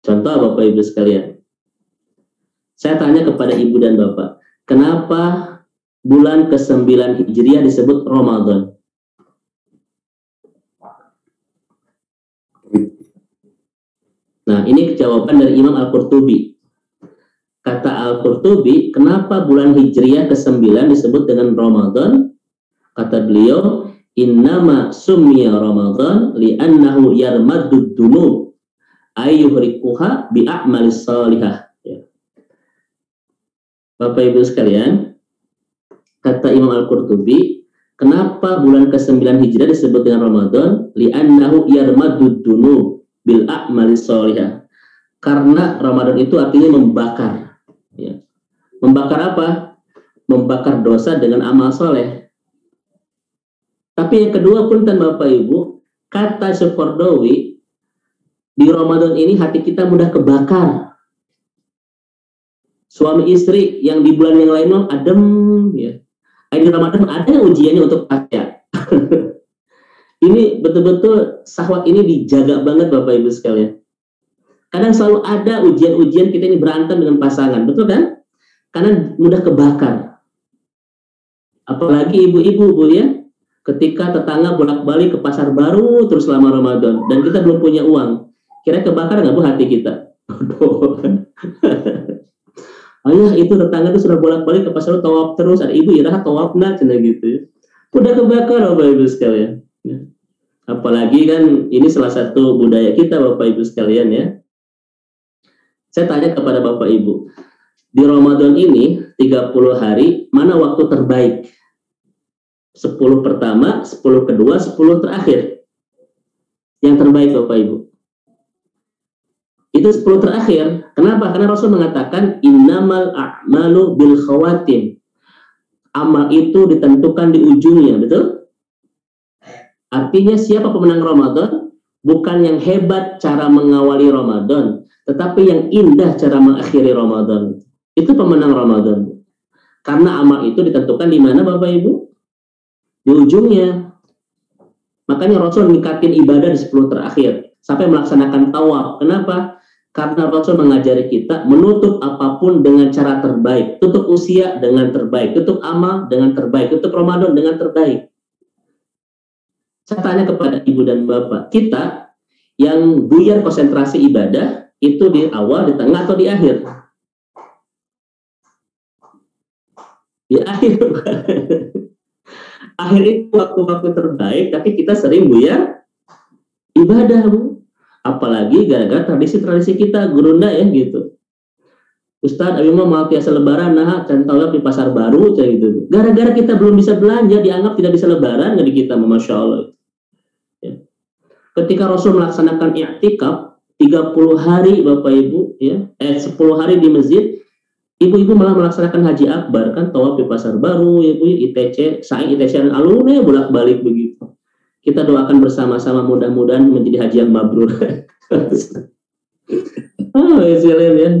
Contoh Bapak Ibu sekalian. Saya tanya kepada Ibu dan Bapak, kenapa bulan ke-9 Hijriah disebut Ramadan? Nah, ini jawaban dari Imam Al-Qurtubi. Kata Al-Qurtubi, kenapa bulan Hijriah ke-9 disebut dengan Ramadan? Kata beliau, innama summiya Ramadan li'annahu yarmaddud dunub ayyuhrikuha bi'a'malis salihah. Ya. Bapak Ibu sekalian, kata Imam Al-Qurtubi, kenapa bulan ke-9 Hijriah disebut dengan Ramadan? Li'annahu yarmaddud dunub bil a'mali sholihah. Karena Ramadan itu artinya membakar. Ya. Membakar apa? Membakar dosa dengan amal soleh. Tapi yang kedua punten Bapak Ibu, kata Syukurdawi, di Ramadan ini hati kita mudah kebakar. Suami istri yang di bulan yang lain adem, ya. Di Ramadan ada ujiannya untuk pacar. Ini betul-betul syahwat ini dijaga banget Bapak Ibu sekalian. Kadang selalu ada ujian-ujian kita ini berantem dengan pasangan, betul kan? Karena mudah kebakar. Apalagi ibu-ibu Bu ya, ketika tetangga bolak-balik ke pasar baru terus selama Ramadan dan kita belum punya uang, kira kebakar nggak Bu hati kita? Ayah itu tetangga itu sudah bolak-balik ke pasar tawaf terus, ada ibu iraha tawafna cina gitu. Udah kebakar Bapak Ibu sekalian. Ya. Apalagi kan ini salah satu budaya kita Bapak Ibu sekalian ya. Saya tanya kepada Bapak Ibu, di Ramadan ini 30 hari, mana waktu terbaik? 10 pertama, 10 kedua, 10 terakhir. Yang terbaik Bapak Ibu. Itu 10 terakhir. Kenapa? Karena Rasul mengatakan innamal a'malu bil khawatim. Amal itu ditentukan di ujungnya, betul? Artinya siapa pemenang Ramadan? Bukan yang hebat cara mengawali Ramadan, tetapi yang indah cara mengakhiri Ramadan. Itu pemenang Ramadan. Karena amal itu ditentukan di mana Bapak Ibu? Di ujungnya. Makanya Rasul nikatin ibadah di 10 terakhir sampai melaksanakan tawaf. Kenapa? Karena Rasul mengajari kita menutup apapun dengan cara terbaik. Tutup usia dengan terbaik, tutup amal dengan terbaik, tutup Ramadan dengan terbaik. Saya tanya kepada ibu dan bapak, kita yang buyar konsentrasi ibadah itu di awal, di tengah, atau di akhir? Di akhir. Akhir itu waktu-waktu terbaik, tapi kita sering buyar ibadah, Bu. Apalagi gara-gara tradisi-tradisi kita, gurunda ya gitu. Ustadz, abi mau biasa lebaran, nah kan tahu di pasar baru, kayak gitu. Gara-gara kita belum bisa belanja, dianggap tidak bisa lebaran, jadi kita, masya Allah. Ya. Ketika Rasul melaksanakan i'tikaf 30 hari Bapak Ibu, ya, 10 hari di masjid, ibu-ibu malah melaksanakan haji akbar, kan tawaf di pasar baru, ya Bu, ITC, sa'i ITC dan alunnya bolak-balik begitu. Kita doakan bersama-sama mudah-mudahan menjadi haji yang mabrur. Oh, ya.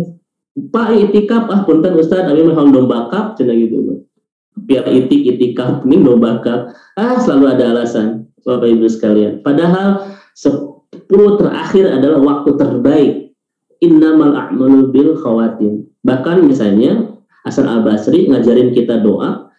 Pak itikaf, punten Ustaz, abi mohon domba kap, cina gitu. Biar itikaf ini domba kap. Selalu ada alasan, Bapak Ibu sekalian. Padahal 10 terakhir adalah waktu terbaik. Innamal a'malu bil khawatim. Bahkan misalnya Hasan Al-Basri ngajarin kita doa,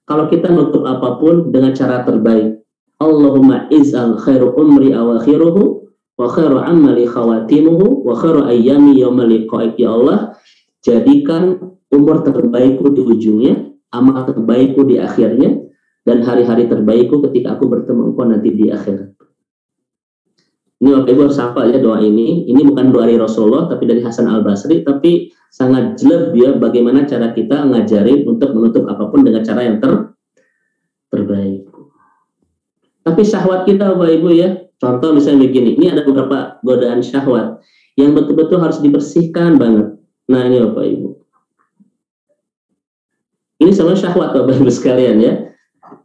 kalau kita nutup apapun dengan cara terbaik. Allahumma iz'al khairu umri awakhiruhu wa khairu amali khawatimuhu wa khairu ayyami yawma liqa'ik. Ya Allah, jadikan umur terbaikku di ujungnya, amal terbaikku di akhirnya, dan hari-hari terbaikku ketika aku bertemu engkau nanti di akhirat. Ini Bapak Ibu harus hafal ya doa ini. Ini bukan doa dari Rasulullah, tapi dari Hasan Al-Basri, tapi sangat jelek dia bagaimana cara kita ngajarin untuk menutup apapun dengan cara yang terbaik. Tapi syahwat kita Bapak Ibu ya, contoh misalnya begini, ini ada beberapa godaan syahwat yang betul-betul harus dibersihkan banget. Nah ini Bapak Ibu, ini semua syahwat Bapak Ibu sekalian ya.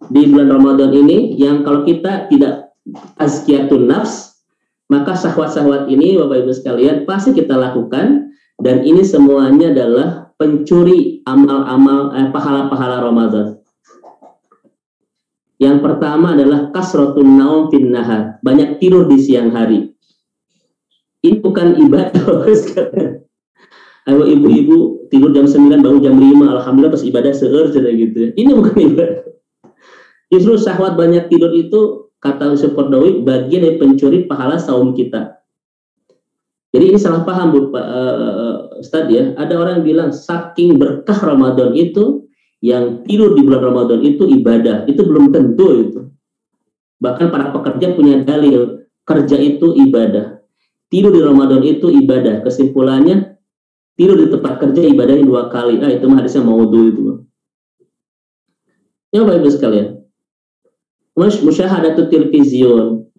Di bulan Ramadan ini, yang kalau kita tidak tazkiyatun nafs, maka syahwat-syahwat ini Bapak Ibu sekalian pasti kita lakukan, dan ini semuanya adalah pencuri amal-amal pahala-pahala Ramadan. Yang pertama adalah kasratun naum fin nahar, banyak tidur di siang hari. Ini bukan ibadah sekalian. Ayo ibu-ibu tidur jam 9 bangun jam 5, alhamdulillah pas ibadah seueur gitu. Ini bukan ibadah. Justru syahwat banyak tidur itu kata Yusuf Qaradawi bagian dari pencuri pahala saum kita. Jadi ini salah paham Bu Ustadz ya. Ada orang yang bilang saking berkah Ramadan itu yang tidur di bulan Ramadan itu ibadah. Itu belum tentu itu. Bahkan para pekerja punya dalil kerja itu ibadah. Tidur di Ramadan itu ibadah. Kesimpulannya tidur di tempat kerja ibadahnya 2 kali. Itu mah hadisnya maudhu itu. Ya Bapak Ibu sekalian. Musyahadatul televizyon.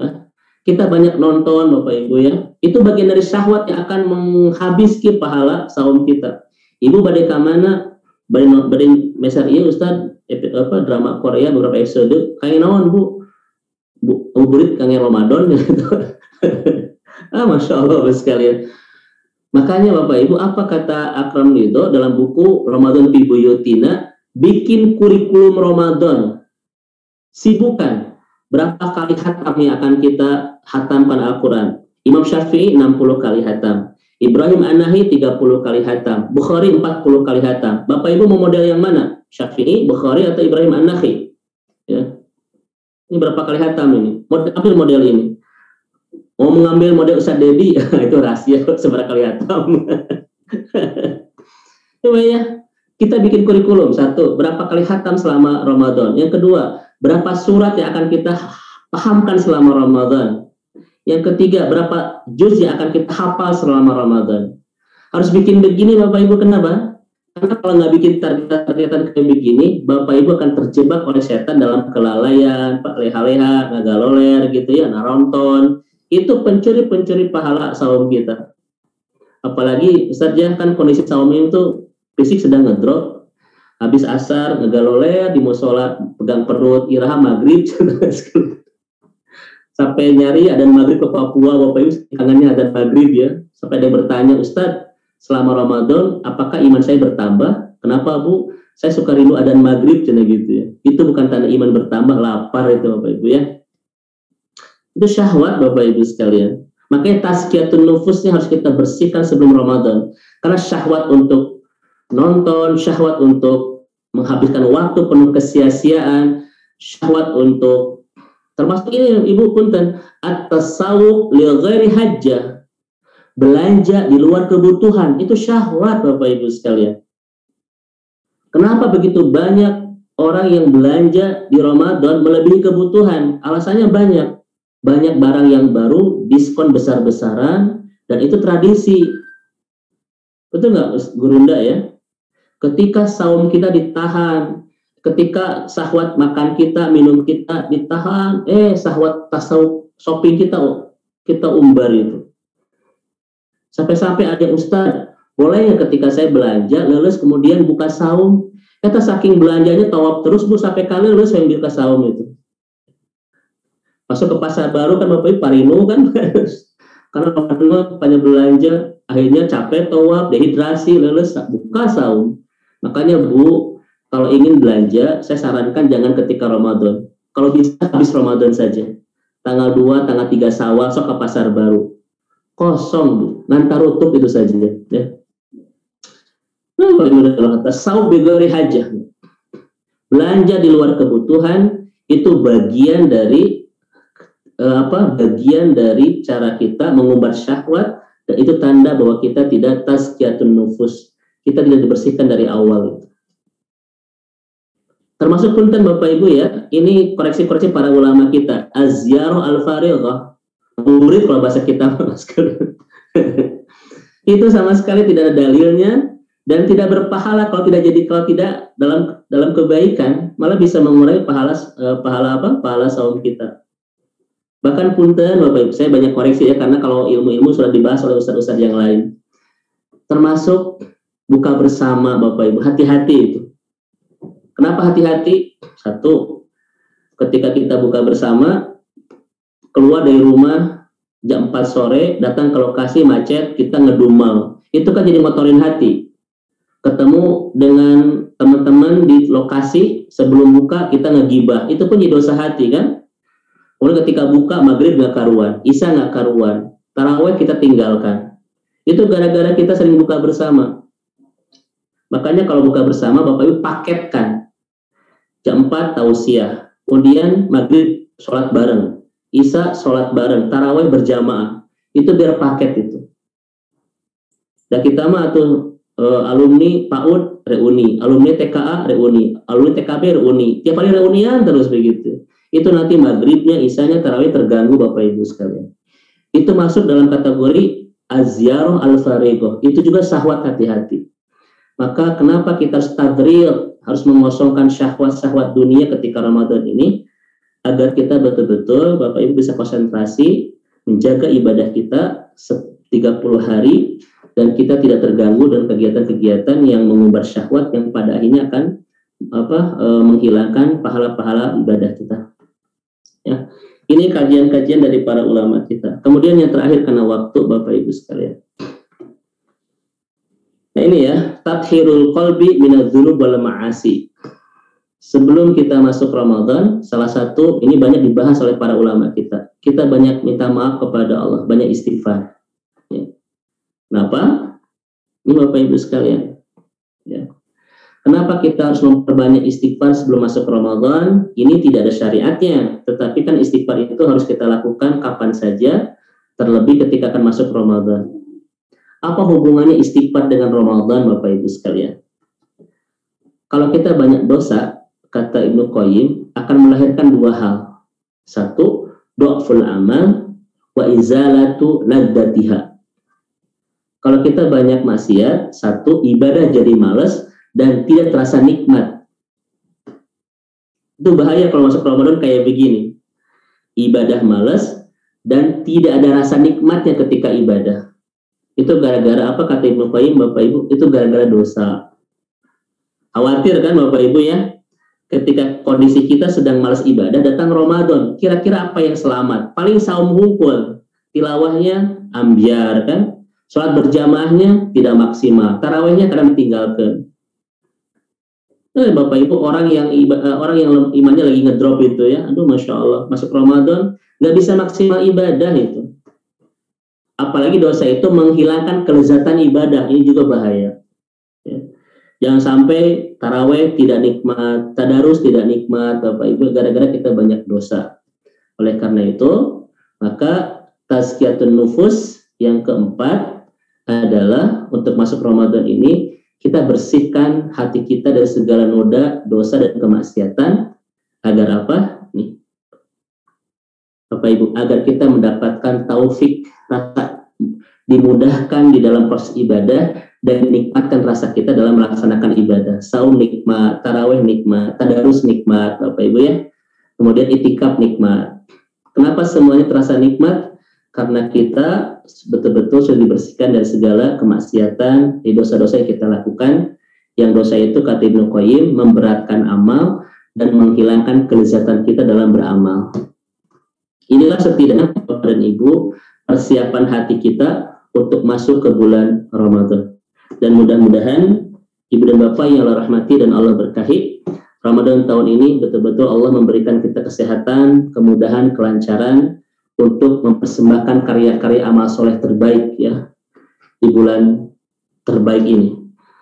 Kita banyak nonton Bapak Ibu ya. Itu bagian dari syahwat yang akan menghabiskan pahala saum kita. Ibu badai ka mana? Badai mesar iya Ustaz drama Korea beberapa episode kayak naon Bu uburit kangen Ramadan gitu. Masya Allah sekalian. Makanya Bapak Ibu, apa kata Akram Ridho dalam buku Ramadan fi Buyutina, bikin kurikulum Ramadan. Sibukan berapa kali khatam yang akan kita khatamkan Al-Quran. Imam Syafi'i 60 kali khatam, Ibrahim An-Nahi 30 kali khatam, Bukhari 40 kali khatam. Bapak Ibu mau model yang mana? Syafi'i, Bukhari, atau Ibrahim An-Nahi? Ya. Ini berapa kali khatam ini? Ambil model ini. Mau mengambil model Ustadz Dedi, itu rahasia seberapa kali khatam. Coba ya, kita bikin kurikulum. 1, berapa kali khatam selama Ramadan. Yang kedua, berapa surat yang akan kita pahamkan selama Ramadan. Yang ketiga, berapa juz yang akan kita hafal selama Ramadan. Harus bikin begini Bapak Ibu, kenapa? Karena kalau nggak bikin targetan kayak begini, Bapak Ibu akan terjebak oleh setan dalam kelalaian, leha-leha, ngagaloler gitu ya, naronton. Itu pencuri pahala saum kita. Apalagi Ustaz ya, kan kondisi saum itu fisik sedang ngedrop, habis asar ngagaloler di musola, pegang perut, iraha maghrib sampai nyari adzan maghrib ke Papua, Bapak Ibu kangennya adzan maghrib ya. Sampai ada yang bertanya, Ustaz, selama Ramadan apakah iman saya bertambah? Kenapa Bu? Saya suka rindu adzan maghrib cina gitu ya. Itu bukan tanda iman bertambah, lapar itu Bapak Ibu ya. Itu syahwat Bapak Ibu sekalian. Makanya tazkiyatun nufusnya harus kita bersihkan sebelum Ramadan. Karena syahwat untuk nonton, syahwat untuk menghabiskan waktu penuh kesia-siaan, syahwat untuk, termasuk ini Ibu punten, at-tasawwuf li ghairi hajjah, belanja di luar kebutuhan, itu syahwat Bapak Ibu sekalian. Kenapa begitu banyak orang yang belanja di Ramadan melebihi kebutuhan? Alasannya banyak. Banyak barang yang baru, diskon besar-besaran, dan itu tradisi. Betul nggak, Gurunda ya? Ketika saum kita ditahan, ketika syahwat makan kita, minum kita ditahan, syahwat tasawuf shopping kita umbar itu. Sampai-sampai ada Ustaz, boleh ya ketika saya belanja, leles kemudian buka saum, kita saking belanjanya tawaf terus Bu, sampai kali leles yang buka saum itu. Masuk ke pasar baru kan Bapak Ibu parino kan karena banyak belanja, akhirnya capek, tawaf, dehidrasi, leles, buka saum. Makanya Bu, kalau ingin belanja, saya sarankan jangan ketika Ramadan. Kalau bisa habis Ramadan saja. Tanggal 2, tanggal 3 Syawal, sok ke pasar baru. Kosong Bu, ngantar tutup itu saja ya. Saum bigori hajah. Belanja di luar kebutuhan itu bagian dari bagian dari cara kita mengumbar syahwat, dan itu tanda bahwa kita tidak tazkiyatun nufus, kita tidak dibersihkan dari awal. Termasuk punten Bapak Ibu ya, ini koreksi-koreksi para ulama kita, az-ziyarah al-farighah, murid kalau bahasa kita itu sama sekali tidak ada dalilnya dan tidak berpahala kalau tidak dalam kebaikan, malah bisa mengurangi pahala saum kita. Bahkan punten Bapak Ibu, saya banyak koreksi ya, karena kalau ilmu-ilmu sudah dibahas oleh ustaz-ustaz yang lain. Termasuk buka bersama Bapak Ibu, hati-hati itu. Kenapa hati-hati? Satu, ketika kita buka bersama, keluar dari rumah jam 4 sore, datang ke lokasi macet, kita ngedumel. Itu kan jadi motorin hati. Ketemu dengan teman-teman di lokasi, sebelum buka kita ngegibah. Itu pun jadi dosa hati kan? Kemudian ketika buka, maghrib nggak karuan, isya nggak karuan, taraweh kita tinggalkan. Itu gara-gara kita sering buka bersama. Makanya kalau buka bersama, Bapak Ibu paketkan. Jam 4 tausiah, kemudian maghrib sholat bareng, isya sholat bareng, taraweh berjamaah. Itu biar paket itu. Dan kita mah tuh alumni PAUD reuni, alumni TKA reuni, alumni TKB reuni. Tiap hari reunian terus begitu. Itu nanti maghribnya, isyanya, tarawih terganggu Bapak Ibu sekalian. Itu masuk dalam kategori az-ziyarah al-farighah. Itu juga syahwat, hati-hati. Maka kenapa kita harus tadril, harus mengosongkan syahwat-syahwat dunia ketika Ramadan ini, agar kita betul-betul Bapak Ibu bisa konsentrasi menjaga ibadah kita 30 hari dan kita tidak terganggu dengan kegiatan-kegiatan yang mengumbar syahwat yang pada akhirnya akan menghilangkan pahala-pahala ibadah kita. Ya, ini kajian-kajian dari para ulama kita. Kemudian yang terakhir karena waktu Bapak Ibu sekalian. Nah ini ya, tathhirul qalbi minadz-dzunub wal ma'asi. Sebelum kita masuk Ramadan, salah satu ini banyak dibahas oleh para ulama kita. Kita banyak minta maaf kepada Allah, banyak istighfar. Ya. Kenapa? Ini Bapak Ibu sekalian. Ya. Kenapa kita harus memperbanyak istighfar sebelum masuk Ramadan? Ini tidak ada syariatnya, tetapi kan istighfar itu harus kita lakukan kapan saja, terlebih ketika akan masuk Ramadan. Apa hubungannya istighfar dengan Ramadan, Bapak Ibu sekalian? Kalau kita banyak dosa, kata Ibnu Qayyim, akan melahirkan dua hal. Satu, dha'ful amal wa izalatu ladzatiha. Kalau kita banyak maksiat, satu, ibadah jadi malas dan tidak terasa nikmat. Itu bahaya kalau masuk Ramadan kayak begini. Ibadah malas dan tidak ada rasa nikmatnya ketika ibadah. Itu gara-gara apa kata Ibnu Qayyim, Bapak Ibu? Itu gara-gara dosa. Khawatir kan Bapak Ibu ya? Ketika kondisi kita sedang malas ibadah, datang Ramadan, kira-kira apa yang selamat? Paling saum hungkul, tilawahnya ambiar kan? Sholat berjamaahnya tidak maksimal, tarawihnya kadang ditinggalkan. Bapak Ibu, orang yang imannya lagi ngedrop itu ya, aduh Masya Allah, masuk Ramadan nggak bisa maksimal ibadah itu. Apalagi dosa itu menghilangkan kelezatan ibadah, ini juga bahaya. Ya. Jangan sampai tarawih tidak nikmat, tadarus tidak nikmat, Bapak Ibu, gara-gara kita banyak dosa. Oleh karena itu, maka tazkiyatun nufus yang keempat adalah untuk masuk Ramadan ini kita bersihkan hati kita dari segala noda, dosa dan kemaksiatan agar apa? Nih, Bapak Ibu, agar kita mendapatkan taufik, rasa dimudahkan di dalam proses ibadah dan nikmatkan rasa kita dalam melaksanakan ibadah. Saum nikmat, tarawih nikmat, tadarus nikmat, Bapak Ibu ya. Kemudian itikaf nikmat. Kenapa semuanya terasa nikmat? Karena kita betul-betul sudah dibersihkan dari segala kemaksiatan, dari dosa-dosa yang kita lakukan. Yang dosa itu kata Ibnu Qayyim memberatkan amal dan menghilangkan kelezatan kita dalam beramal. Inilah setidaknya Bapak dan Ibu persiapan hati kita untuk masuk ke bulan Ramadan. Dan mudah-mudahan Ibu dan Bapak yang Allah rahmati dan Allah berkahi, Ramadan tahun ini betul-betul Allah memberikan kita kesehatan, kemudahan, kelancaran untuk mempersembahkan karya-karya amal soleh terbaik ya di bulan terbaik ini.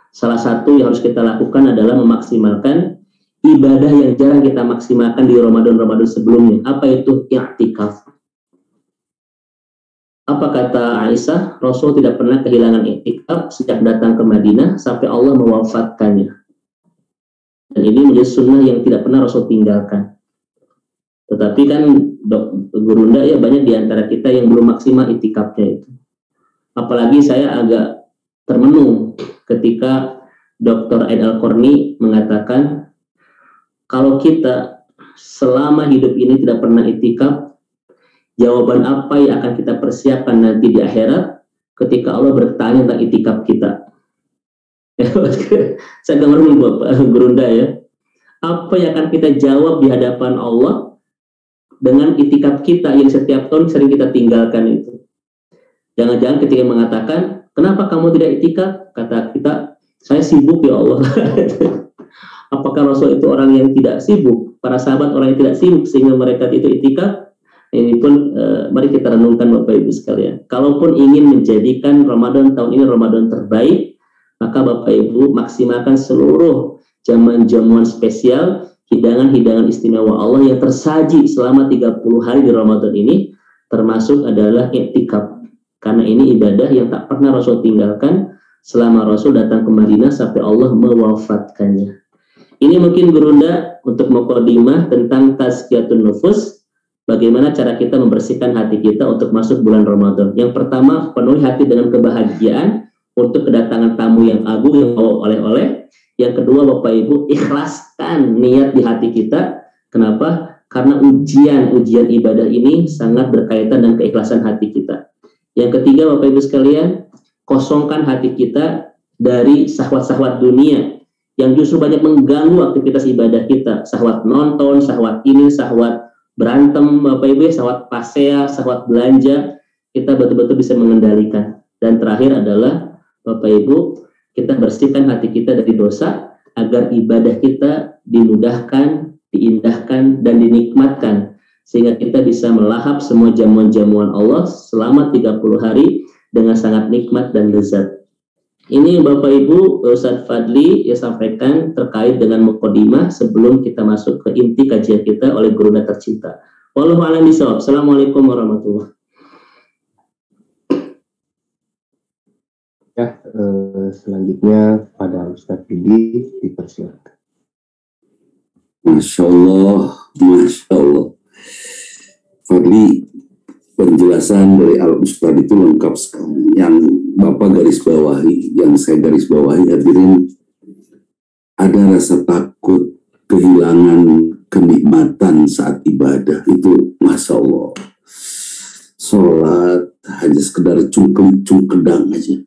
Salah satu yang harus kita lakukan adalah memaksimalkan ibadah yang jarang kita maksimalkan di Ramadan-Ramadan sebelumnya. Apa itu? I'tikaf. Apa kata Aisyah? Rasul tidak pernah kehilangan i'tikaf sejak datang ke Madinah sampai Allah mewafatkannya. Dan ini menjadi sunnah yang tidak pernah Rasul tinggalkan. Tetapi kan Gurunda ya banyak di antara kita yang belum maksimal i'tikafnya itu. Apalagi saya agak termenung ketika Dr. Aid Al-Qarni mengatakan kalau kita selama hidup ini tidak pernah i'tikaf, jawaban apa yang akan kita persiapkan nanti di akhirat ketika Allah bertanya tentang i'tikaf kita? Saya agak merenung Bapak Gurunda ya. Apa yang akan kita jawab di hadapan Allah dengan i'tikaf kita yang setiap tahun sering kita tinggalkan itu? Jangan-jangan ketika mengatakan, kenapa kamu tidak i'tikaf? Kata kita, saya sibuk ya Allah. Apakah Rasul itu orang yang tidak sibuk? Para sahabat orang yang tidak sibuk sehingga mereka itu i'tikaf? Ini pun mari kita renungkan Bapak Ibu sekalian. Kalaupun ingin menjadikan Ramadan tahun ini Ramadan terbaik, maka Bapak Ibu maksimalkan seluruh jamuan-jamuan spesial, hidangan-hidangan istimewa Allah yang tersaji selama 30 hari di Ramadan ini, termasuk adalah i'tikaf. Karena ini ibadah yang tak pernah Rasul tinggalkan selama Rasul datang ke Madinah sampai Allah mewafatkannya. Ini mungkin Gurunda untuk muqaddimah tentang tazkiyatun nufus, bagaimana cara kita membersihkan hati kita untuk masuk bulan Ramadan. Yang pertama, penuhi hati dengan kebahagiaan untuk kedatangan tamu yang agung yang bawa oleh-oleh. Yang kedua, Bapak Ibu, ikhlaskan niat di hati kita. Kenapa? Karena ujian ibadah ini sangat berkaitan dengan keikhlasan hati kita. Yang ketiga, Bapak Ibu sekalian, kosongkan hati kita dari syahwat-syahwat dunia yang justru banyak mengganggu aktivitas ibadah kita. Syahwat nonton, syahwat ini, syahwat berantem, Bapak Ibu, syahwat pasea, syahwat belanja, kita betul-betul bisa mengendalikan. Dan terakhir adalah, Bapak Ibu, kita bersihkan hati kita dari dosa agar ibadah kita dimudahkan, diindahkan, dan dinikmatkan sehingga kita bisa melahap semua jamuan-jamuan Allah selama 30 hari dengan sangat nikmat dan lezat. Ini Bapak Ibu, Ustadz Fadli ya sampaikan terkait dengan muqaddimah sebelum kita masuk ke inti kajian kita oleh Gurunda tercinta. Wallahu a'lam bishawab. Assalamualaikum warahmatullahi wabarakatuh. Ya, selanjutnya pada Ustadz Fadli dipersilakan. Masya Allah, Masya Allah. Fadli penjelasan dari Al-Ustadz itu lengkap sekali. Yang Bapak garis bawahi, yang saya garis bawahi, hadirin, ada rasa takut kehilangan kenikmatan saat ibadah. Itu Masya Allah. Sholat hanya sekedar cungkedang aja,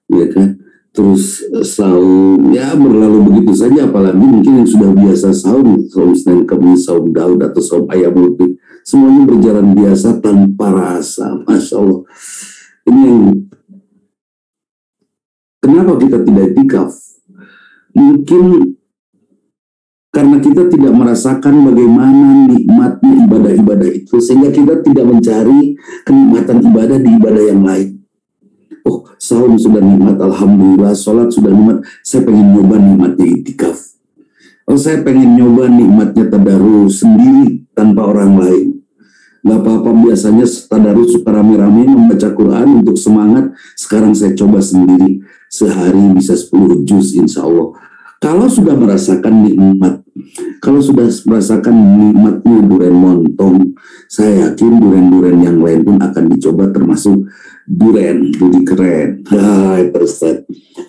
ya kan? Terus saum ya berlalu begitu saja, apalagi mungkin yang sudah biasa saum Senin Kamis, saum Daud atau saum Ayyamul Bid, semuanya berjalan biasa tanpa rasa. Masya Allah. Ini yang kenapa kita tidak itikaf? Mungkin karena kita tidak merasakan bagaimana nikmatnya ibadah-ibadah itu, sehingga kita tidak mencari kenikmatan ibadah di ibadah yang lain. Oh, saum sudah nikmat, alhamdulillah. Sholat sudah nikmat, saya pengen nyoba nikmatnya itikaf. Oh, saya pengen nyoba nikmatnya tadarus sendiri tanpa orang lain. Gak apa-apa, biasanya tadarus suka rame-rame membaca Quran untuk semangat. Sekarang saya coba sendiri, sehari bisa 10 juz insya Allah. Kalau sudah merasakan nikmat, kalau sudah merasakan nikmatnya durian montong, saya yakin durian-durian yang lain pun akan dicoba, termasuk durian jadi keren.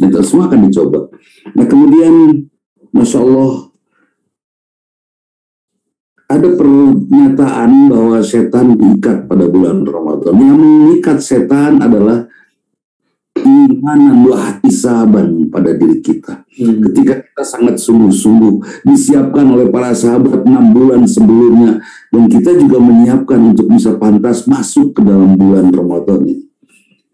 Itu semua akan dicoba. Nah kemudian, Masya Allah, ada pernyataan bahwa setan diikat pada bulan Ramadan. Yang mengikat setan adalah imanan wa ihtisaban pada diri kita. Ketika kita sangat sungguh-sungguh disiapkan oleh para sahabat 6 bulan sebelumnya, dan kita juga menyiapkan untuk bisa pantas masuk ke dalam bulan Ramadan ini.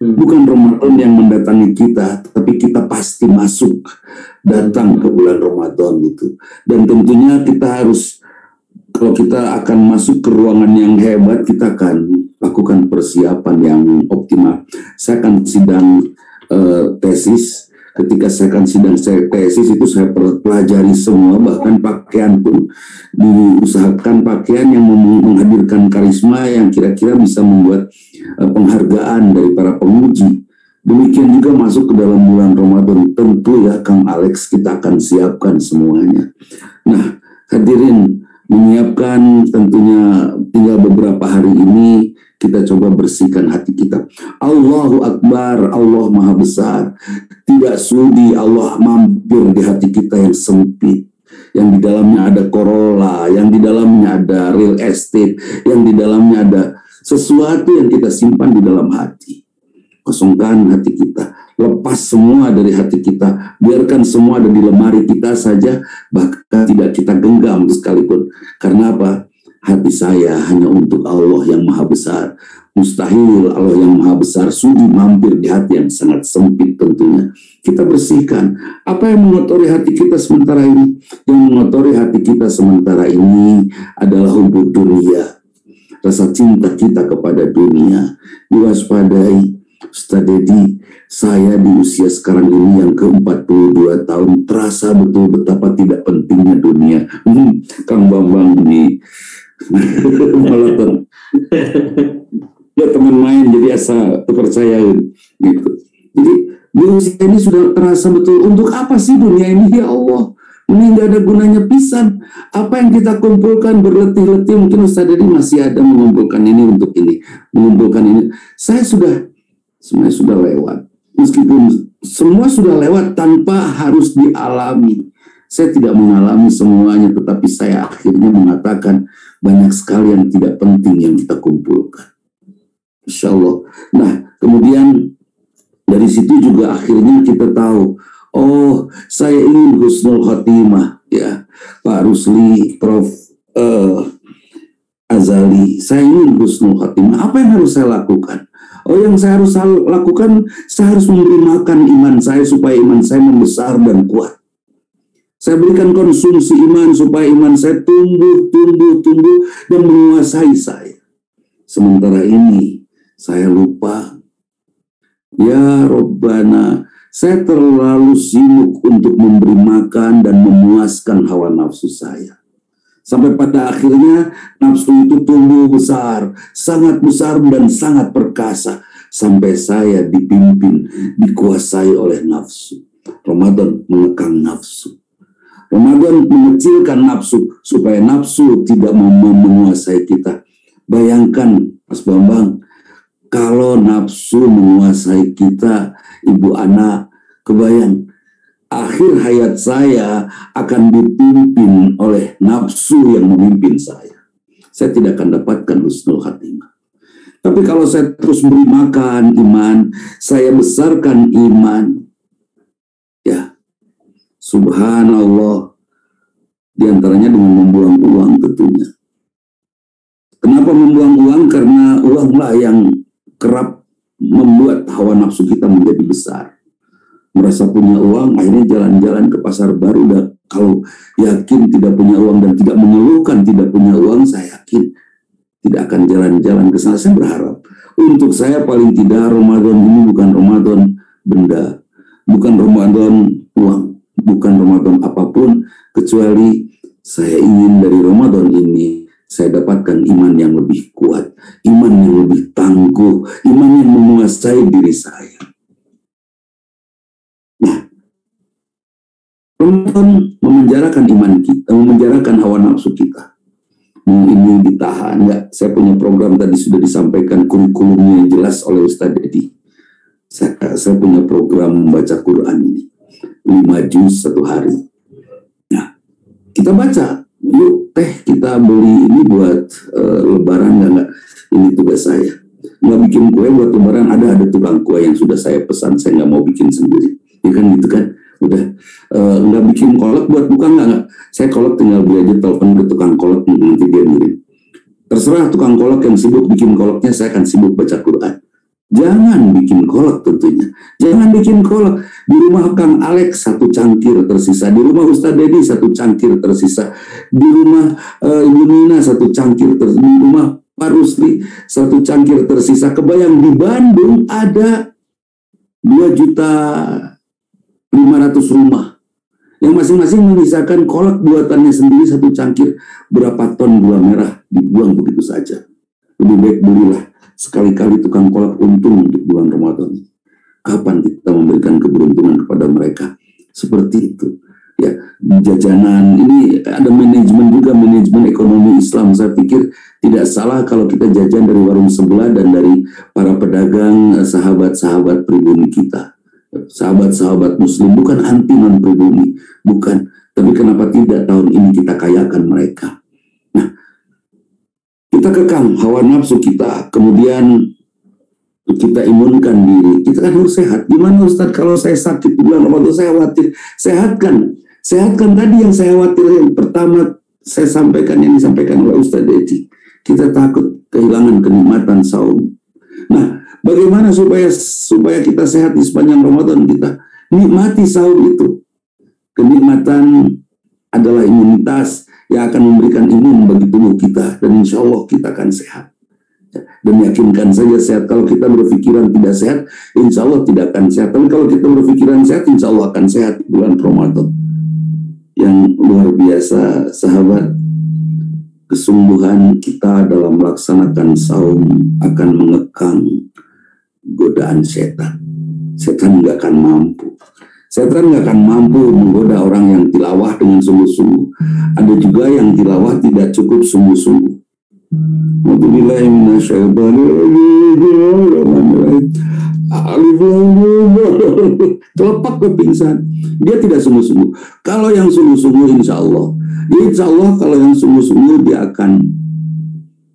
Bukan Ramadan yang mendatangi kita, tapi kita pasti masuk datang ke bulan Ramadan itu. Dan tentunya kita harus, kalau kita akan masuk ke ruangan yang hebat, kita akan lakukan persiapan yang optimal. Saya akan sidang tesis. Ketika saya akan sidang tesis itu saya pelajari semua, bahkan pakaian pun diusahakan pakaian yang menghadirkan karisma yang kira-kira bisa membuat penghargaan dari para penguji. Demikian juga masuk ke dalam bulan Ramadan. Tentu ya Kang Alex, kita akan siapkan semuanya. Nah hadirin, menyiapkan tentunya tinggal beberapa hari ini kita coba bersihkan hati kita. Allahu Akbar, Allah Maha Besar. Tidak sudi Allah mampir di hati kita yang sempit, yang di dalamnya ada Corolla, yang di dalamnya ada real estate, yang di dalamnya ada sesuatu yang kita simpan di dalam hati. Kosongkan hati kita, lepas semua dari hati kita, biarkan semua ada di lemari kita saja, bahkan tidak kita genggam sekalipun. Karena apa? Hati saya hanya untuk Allah yang Maha Besar. Mustahil Allah yang Maha Besar sudi mampir di hati yang sangat sempit tentunya. Kita bersihkan. Apa yang mengotori hati kita sementara ini? Yang mengotori hati kita sementara ini adalah hubud dunia. Rasa cinta kita kepada dunia. Diwaspadai. Ustaz Dedi, saya di usia sekarang ini yang ke-42 tahun terasa betul betapa tidak pentingnya dunia. Kang Bambang di Moloton. Ya teman main jadi asa percayain gitu. Jadi di usia ini sudah terasa betul untuk apa sih dunia ini ya Allah? Ini nggak ada gunanya pisan. Apa yang kita kumpulkan berletih-letih, mungkin Ustaz Dedi masih ada mengumpulkan ini untuk ini, mengumpulkan ini. Semuanya sudah lewat. Meskipun semua sudah lewat tanpa harus dialami. Saya tidak mengalami semuanya, tetapi saya akhirnya mengatakan banyak sekali yang tidak penting yang kita kumpulkan. Insya Allah. Nah, kemudian dari situ juga akhirnya kita tahu, oh, saya ingin husnul khatimah, ya, Pak Rusli, Prof. Azali, saya ingin husnul khatimah. Apa yang harus saya lakukan? Oh, yang saya harus lakukan, saya harus memberi makan iman saya supaya iman saya membesar dan kuat. Saya berikan konsumsi iman supaya iman saya tumbuh dan menguasai saya. Sementara ini saya lupa. Ya Rabbana, saya terlalu sibuk untuk memberi makan dan memuaskan hawa nafsu saya. Sampai pada akhirnya nafsu itu tumbuh besar, sangat besar dan sangat perkasa. Sampai saya dipimpin, dikuasai oleh nafsu. Ramadan mengekang nafsu. Ramadan mengecilkan nafsu, supaya nafsu tidak menguasai kita. Bayangkan Mas Bambang, Kalau nafsu menguasai kita, ibu anak, kebayang akhir hayat saya akan dipimpin oleh nafsu yang memimpin saya. Saya tidak akan dapatkan husnul khatimah. Tapi kalau saya terus beri makan iman, saya besarkan iman, ya subhanallah, diantaranya dengan membuang uang tentunya. Kenapa membuang uang? Karena uanglah yang kerap membuat hawa nafsu kita menjadi besar. Merasa punya uang, akhirnya jalan-jalan ke pasar baru. Dan kalau yakin tidak punya uang dan tidak mengeluhkan tidak punya uang, saya yakin tidak akan jalan-jalan ke sana. Saya berharap untuk saya paling tidak Ramadan ini bukan Ramadan benda, bukan Ramadan uang, bukan Ramadan apapun, kecuali saya ingin dari Ramadan ini saya dapatkan iman yang lebih kuat, iman yang lebih tangguh, iman yang menguasai diri saya. Nah, Ramadan memenjarakan iman kita, memenjarakan hawa nafsu kita. Ini ditahan, enggak? Saya punya program tadi sudah disampaikan kurikulumnya yang jelas oleh Ustadz Dedi. Saya punya program membaca Quran ini 5 juz 1 hari. Nah, kita baca. Yuk kita beli ini buat lebaran, enggak? Ini tugas saya. Nggak bikin kue buat lebaran, ada tukang kue yang sudah saya pesan, saya nggak mau bikin sendiri. Ya kan gitu kan? Udah nggak bikin kolak buat buka, enggak. Saya kolak tinggal beli aja, telepon ke tukang kolak, nanti dia ngirim. Terserah tukang kolak yang sibuk bikin kolaknya, saya akan sibuk baca Quran. Jangan bikin kolak tentunya. Jangan bikin kolak. Di rumah Kang Alex 1 cangkir tersisa. Di rumah Ustadz Dedi 1 cangkir tersisa. Di rumah Ibu Nina 1 cangkir tersisa. Di rumah Pak Rusli 1 cangkir tersisa. Kebayang di Bandung ada 2.500.000 rumah yang masing-masing menyisakan kolak buatannya sendiri 1 cangkir. Berapa ton gula merah dibuang begitu saja. Lebih baik belilah sekali-kali tukang kolak untung untuk bulan Ramadan. Kapan kita memberikan keberuntungan kepada mereka? Seperti itu. Ya, jajanan ini ada manajemen juga, manajemen ekonomi Islam. Saya pikir tidak salah kalau kita jajan dari warung sebelah dan dari para pedagang, sahabat-sahabat pribumi kita. Sahabat-sahabat muslim, bukan anti non pribumi, bukan. Tapi kenapa tidak tahun ini kita kayakan mereka? Nah, kita kekang hawa nafsu kita, kemudian kita imunkan diri. Kita kan harus sehat. Gimana Ustadz kalau saya sakit di bulan Ramadan, saya khawatir. Sehatkan tadi yang saya khawatir. Yang pertama saya sampaikan, yang disampaikan oleh Ustadz Dedi. Kita takut kehilangan kenikmatan saum. Nah, bagaimana supaya kita sehat di sepanjang Ramadan kita? Nikmati saum itu. Kenikmatan adalah imunitas yang akan memberikan imun bagi tubuh kita, dan insya Allah kita akan sehat. Dan yakinkan saja sehat. Kalau kita berpikiran tidak sehat, insya Allah tidak akan sehat. Tapi kalau kita berpikiran sehat, insya Allah akan sehat bulan Ramadan. Yang luar biasa, sahabat, kesungguhan kita dalam melaksanakan saum akan mengekang godaan setan. Setan nggak akan mampu. Setan nggak akan mampu menggoda orang yang tilawah dengan sungguh-sungguh. Ada juga yang tilawah tidak cukup sungguh-sungguh. Telepak ke pingsan. Dia tidak sungguh-sungguh. Kalau yang sungguh-sungguh insya Allah kalau yang sungguh-sungguh dia akan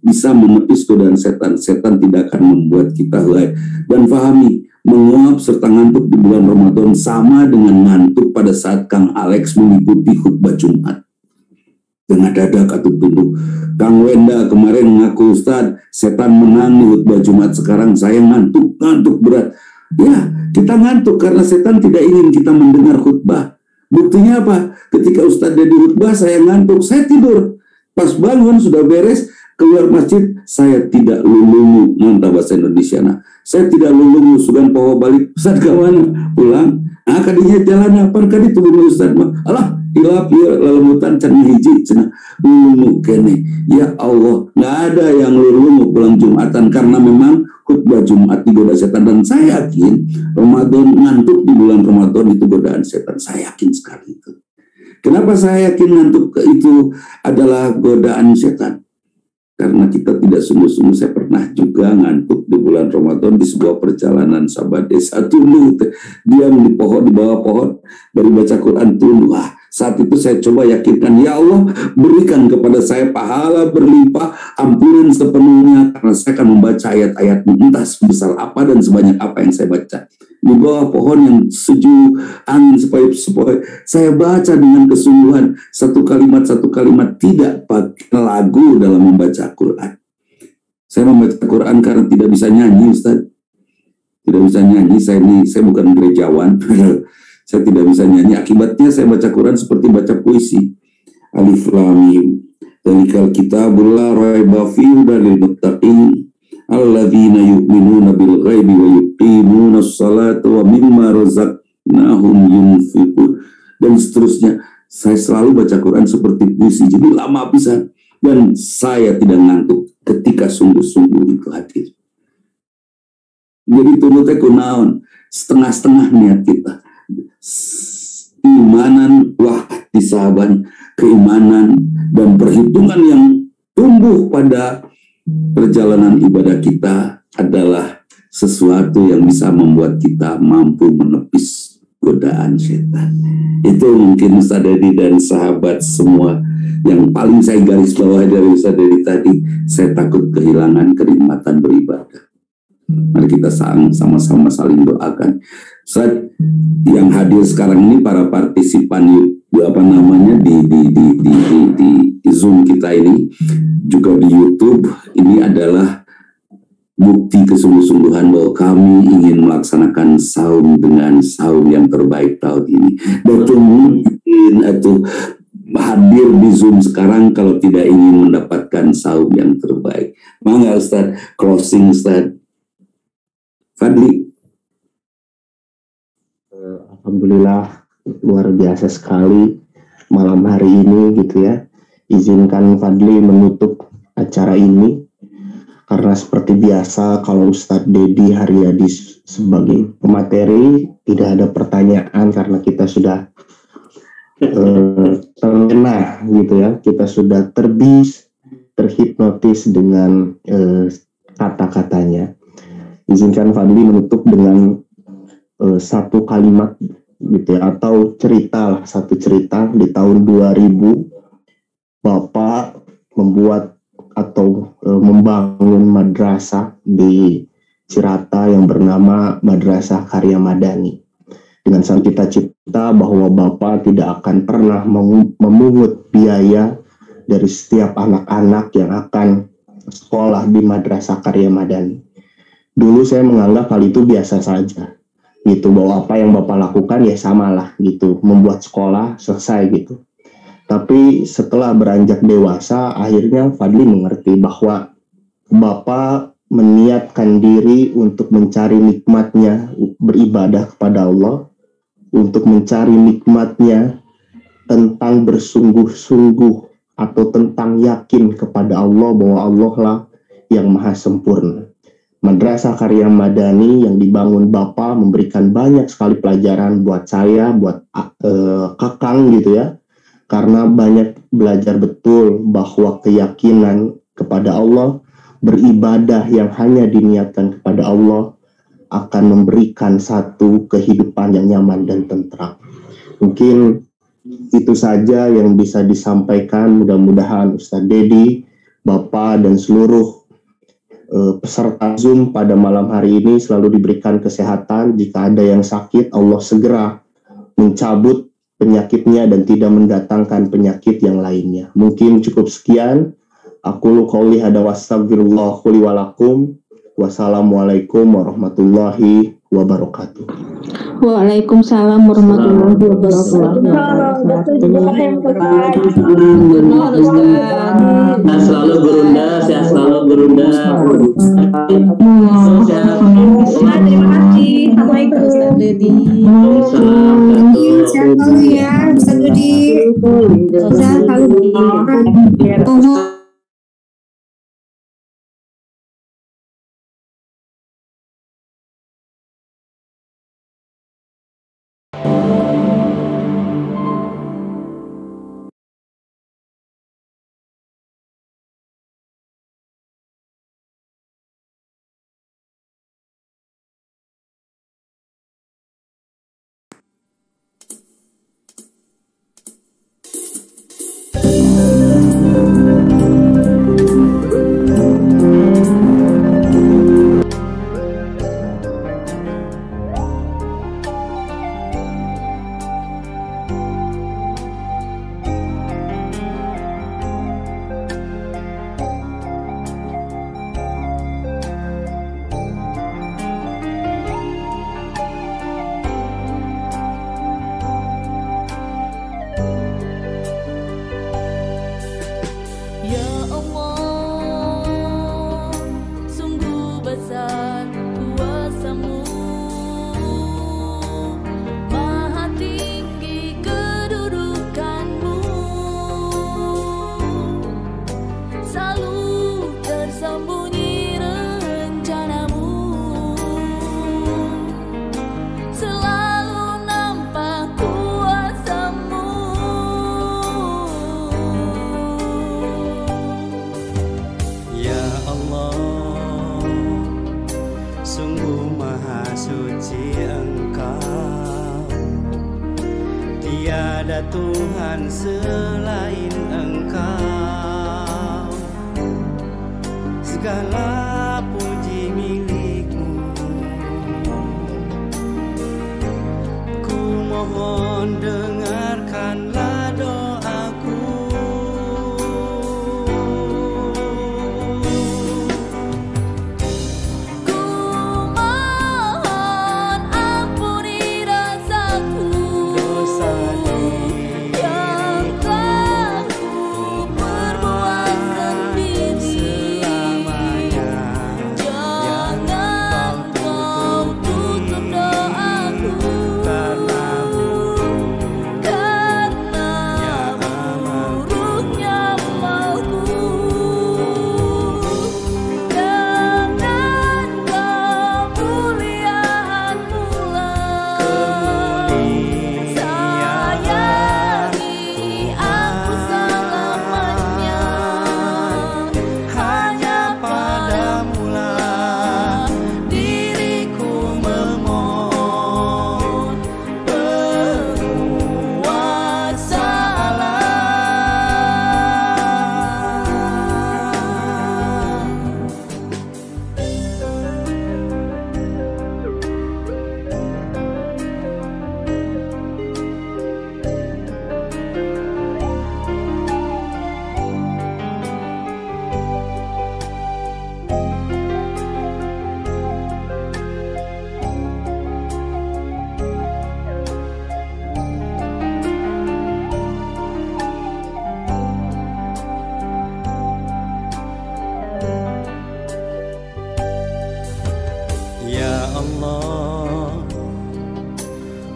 bisa menepis godaan setan. Setan tidak akan membuat kita lalai. Dan pahami, menguap serta ngantuk di bulan Ramadan sama dengan ngantuk pada saat Kang Alex mengikuti khutbah Jumat. Dengan dadak atau tunduk. Kang Wenda kemarin mengaku, Ustadz, setan menang di khutbah Jumat, sekarang saya ngantuk berat. Ya, kita ngantuk karena setan tidak ingin kita mendengar khutbah. Buktinya apa? Ketika Ustadz Dedi khutbah, saya ngantuk, saya tidur. Pas bangun sudah beres, keluar masjid, saya tidak lulungu, mantap bahasa Indonesia. Nah, saya tidak lulungu, sugan poho balik, Ustaz kawan pulang. Nah, kadinya jalan apa? Kadi tunggu Ustaz mah. Alah, hilap ya lelemutan cenah hiji cenah lulungu kene. Ya Allah, nggak ada yang lulungu pulang Jumatan karena memang khutbah Jumat digoda setan. Dan saya yakin Ramadan, ngantuk di bulan Ramadan itu godaan setan. Saya yakin sekali itu. Kenapa saya yakin ngantuk itu adalah godaan setan? karena kita tidak sungguh-sungguh. Saya pernah juga ngantuk di bulan Ramadan di sebuah perjalanan sahabat desa tunduk, diam di pohon, di bawah pohon, dari baca Quran tunduk. Saat itu saya coba yakinkan, ya Allah berikan kepada saya pahala berlimpah, ampunan sepenuhnya, karena saya akan membaca ayat-ayatmu entah sebesar apa dan sebanyak apa yang saya baca. Di bawah pohon yang sejuk, angin sepoi-sepoi, saya baca dengan kesungguhan, satu kalimat tidak pakai lagu dalam membaca Quran. Saya membaca Quran karena tidak bisa nyanyi, Ustaz. Tidak bisa nyanyi, saya bukan gerejawan. Saya tidak bisa nyanyi, akibatnya saya baca Quran seperti baca puisi. Alif Lam Mim, Dzalikal kitabul la raiba fihi hudal muttaqin alladzina yu'minuna bil ghaibi wa yuqimunas salata wa mimma razaqnahum yunfiqun, dan seterusnya. Saya selalu baca Quran seperti puisi, jadi lama pisan, dan saya tidak ngantuk ketika sungguh-sungguh itu hadir. Jadi tunutnya kunaon, setengah-setengah niat kita. Imanan wahtisaban, keimanan dan perhitungan yang tumbuh pada perjalanan ibadah kita adalah sesuatu yang bisa membuat kita mampu menepis godaan setan. Itu mungkin Ustaz Dedi dan sahabat semua yang paling saya garis bawah dari Ustaz Dedi tadi. Saya takut kehilangan kenikmatan beribadah. Mari kita sama-sama saling doakan. Ustaz yang hadir sekarang ini, para partisipan di Zoom kita ini, juga di YouTube, ini adalah bukti kesungguh-sungguhan bahwa kami ingin melaksanakan saum dengan saum yang terbaik tahun ini. Dan mungkin atau hadir di Zoom sekarang kalau tidak ingin mendapatkan saum yang terbaik. Mangga Ustaz, closing Ustaz Fadli. Alhamdulillah luar biasa sekali malam hari ini gitu ya. Izinkan Fadli menutup acara ini, karena seperti biasa kalau Ustadz Dedi Haryadi sebagai pemateri tidak ada pertanyaan karena kita sudah terlena gitu ya, kita sudah terhipnotis dengan kata-katanya. Izinkan Fadli menutup dengan satu kalimat gitu ya, atau satu cerita. Di tahun 2000 Bapak membuat atau membangun madrasah di Cirata yang bernama Madrasah Karya Madani, dengan sang cita-cita bahwa Bapak tidak akan pernah memungut biaya dari setiap anak-anak yang akan sekolah di Madrasah Karya Madani. Dulu saya menganggap hal itu biasa saja gitu, bahwa apa yang Bapak lakukan ya samalah gitu, membuat sekolah selesai gitu. Tapi setelah beranjak dewasa, akhirnya Fadli mengerti bahwa Bapak meniatkan diri untuk mencari nikmatnya beribadah kepada Allah, untuk mencari nikmatnya tentang bersungguh-sungguh atau tentang yakin kepada Allah bahwa Allah lah yang maha sempurna. Madrasah Karya Madani yang dibangun Bapak memberikan banyak sekali pelajaran buat saya, buat Kakang gitu ya, karena banyak belajar betul bahwa keyakinan kepada Allah, beribadah yang hanya diniatkan kepada Allah akan memberikan satu kehidupan yang nyaman dan tentram. Mungkin itu saja yang bisa disampaikan. Mudah-mudahan Ustadz Dedi, Bapak dan seluruh peserta Zoom pada malam hari ini selalu diberikan kesehatan. Jika ada yang sakit, Allah segera mencabut penyakitnya dan tidak mendatangkan penyakit yang lainnya. Mungkin cukup sekian. Aku qouli hada wastaghfirullah li wa lakum. Wassalamualaikum warahmatullahi wabarakatuh. Waalaikumsalam warahmatullahi wabarakatuh. Sehat selalu Gurunda, sehat selalu Gurunda. Terima kasih. Assalamualaikum Ustaz Dedi. Sehat selalu ya Ustaz Dedi. Sehat selalu. suci Engkau, tiada Tuhan selain Engkau, segala puji milik-Mu. Ku mohon dengarkanlah doaku,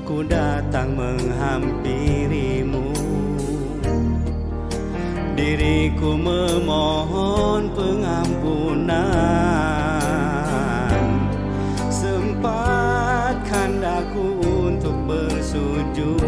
ku datang menghampirimu, diriku memohon pengampunan, sempatkan daku untuk bersujud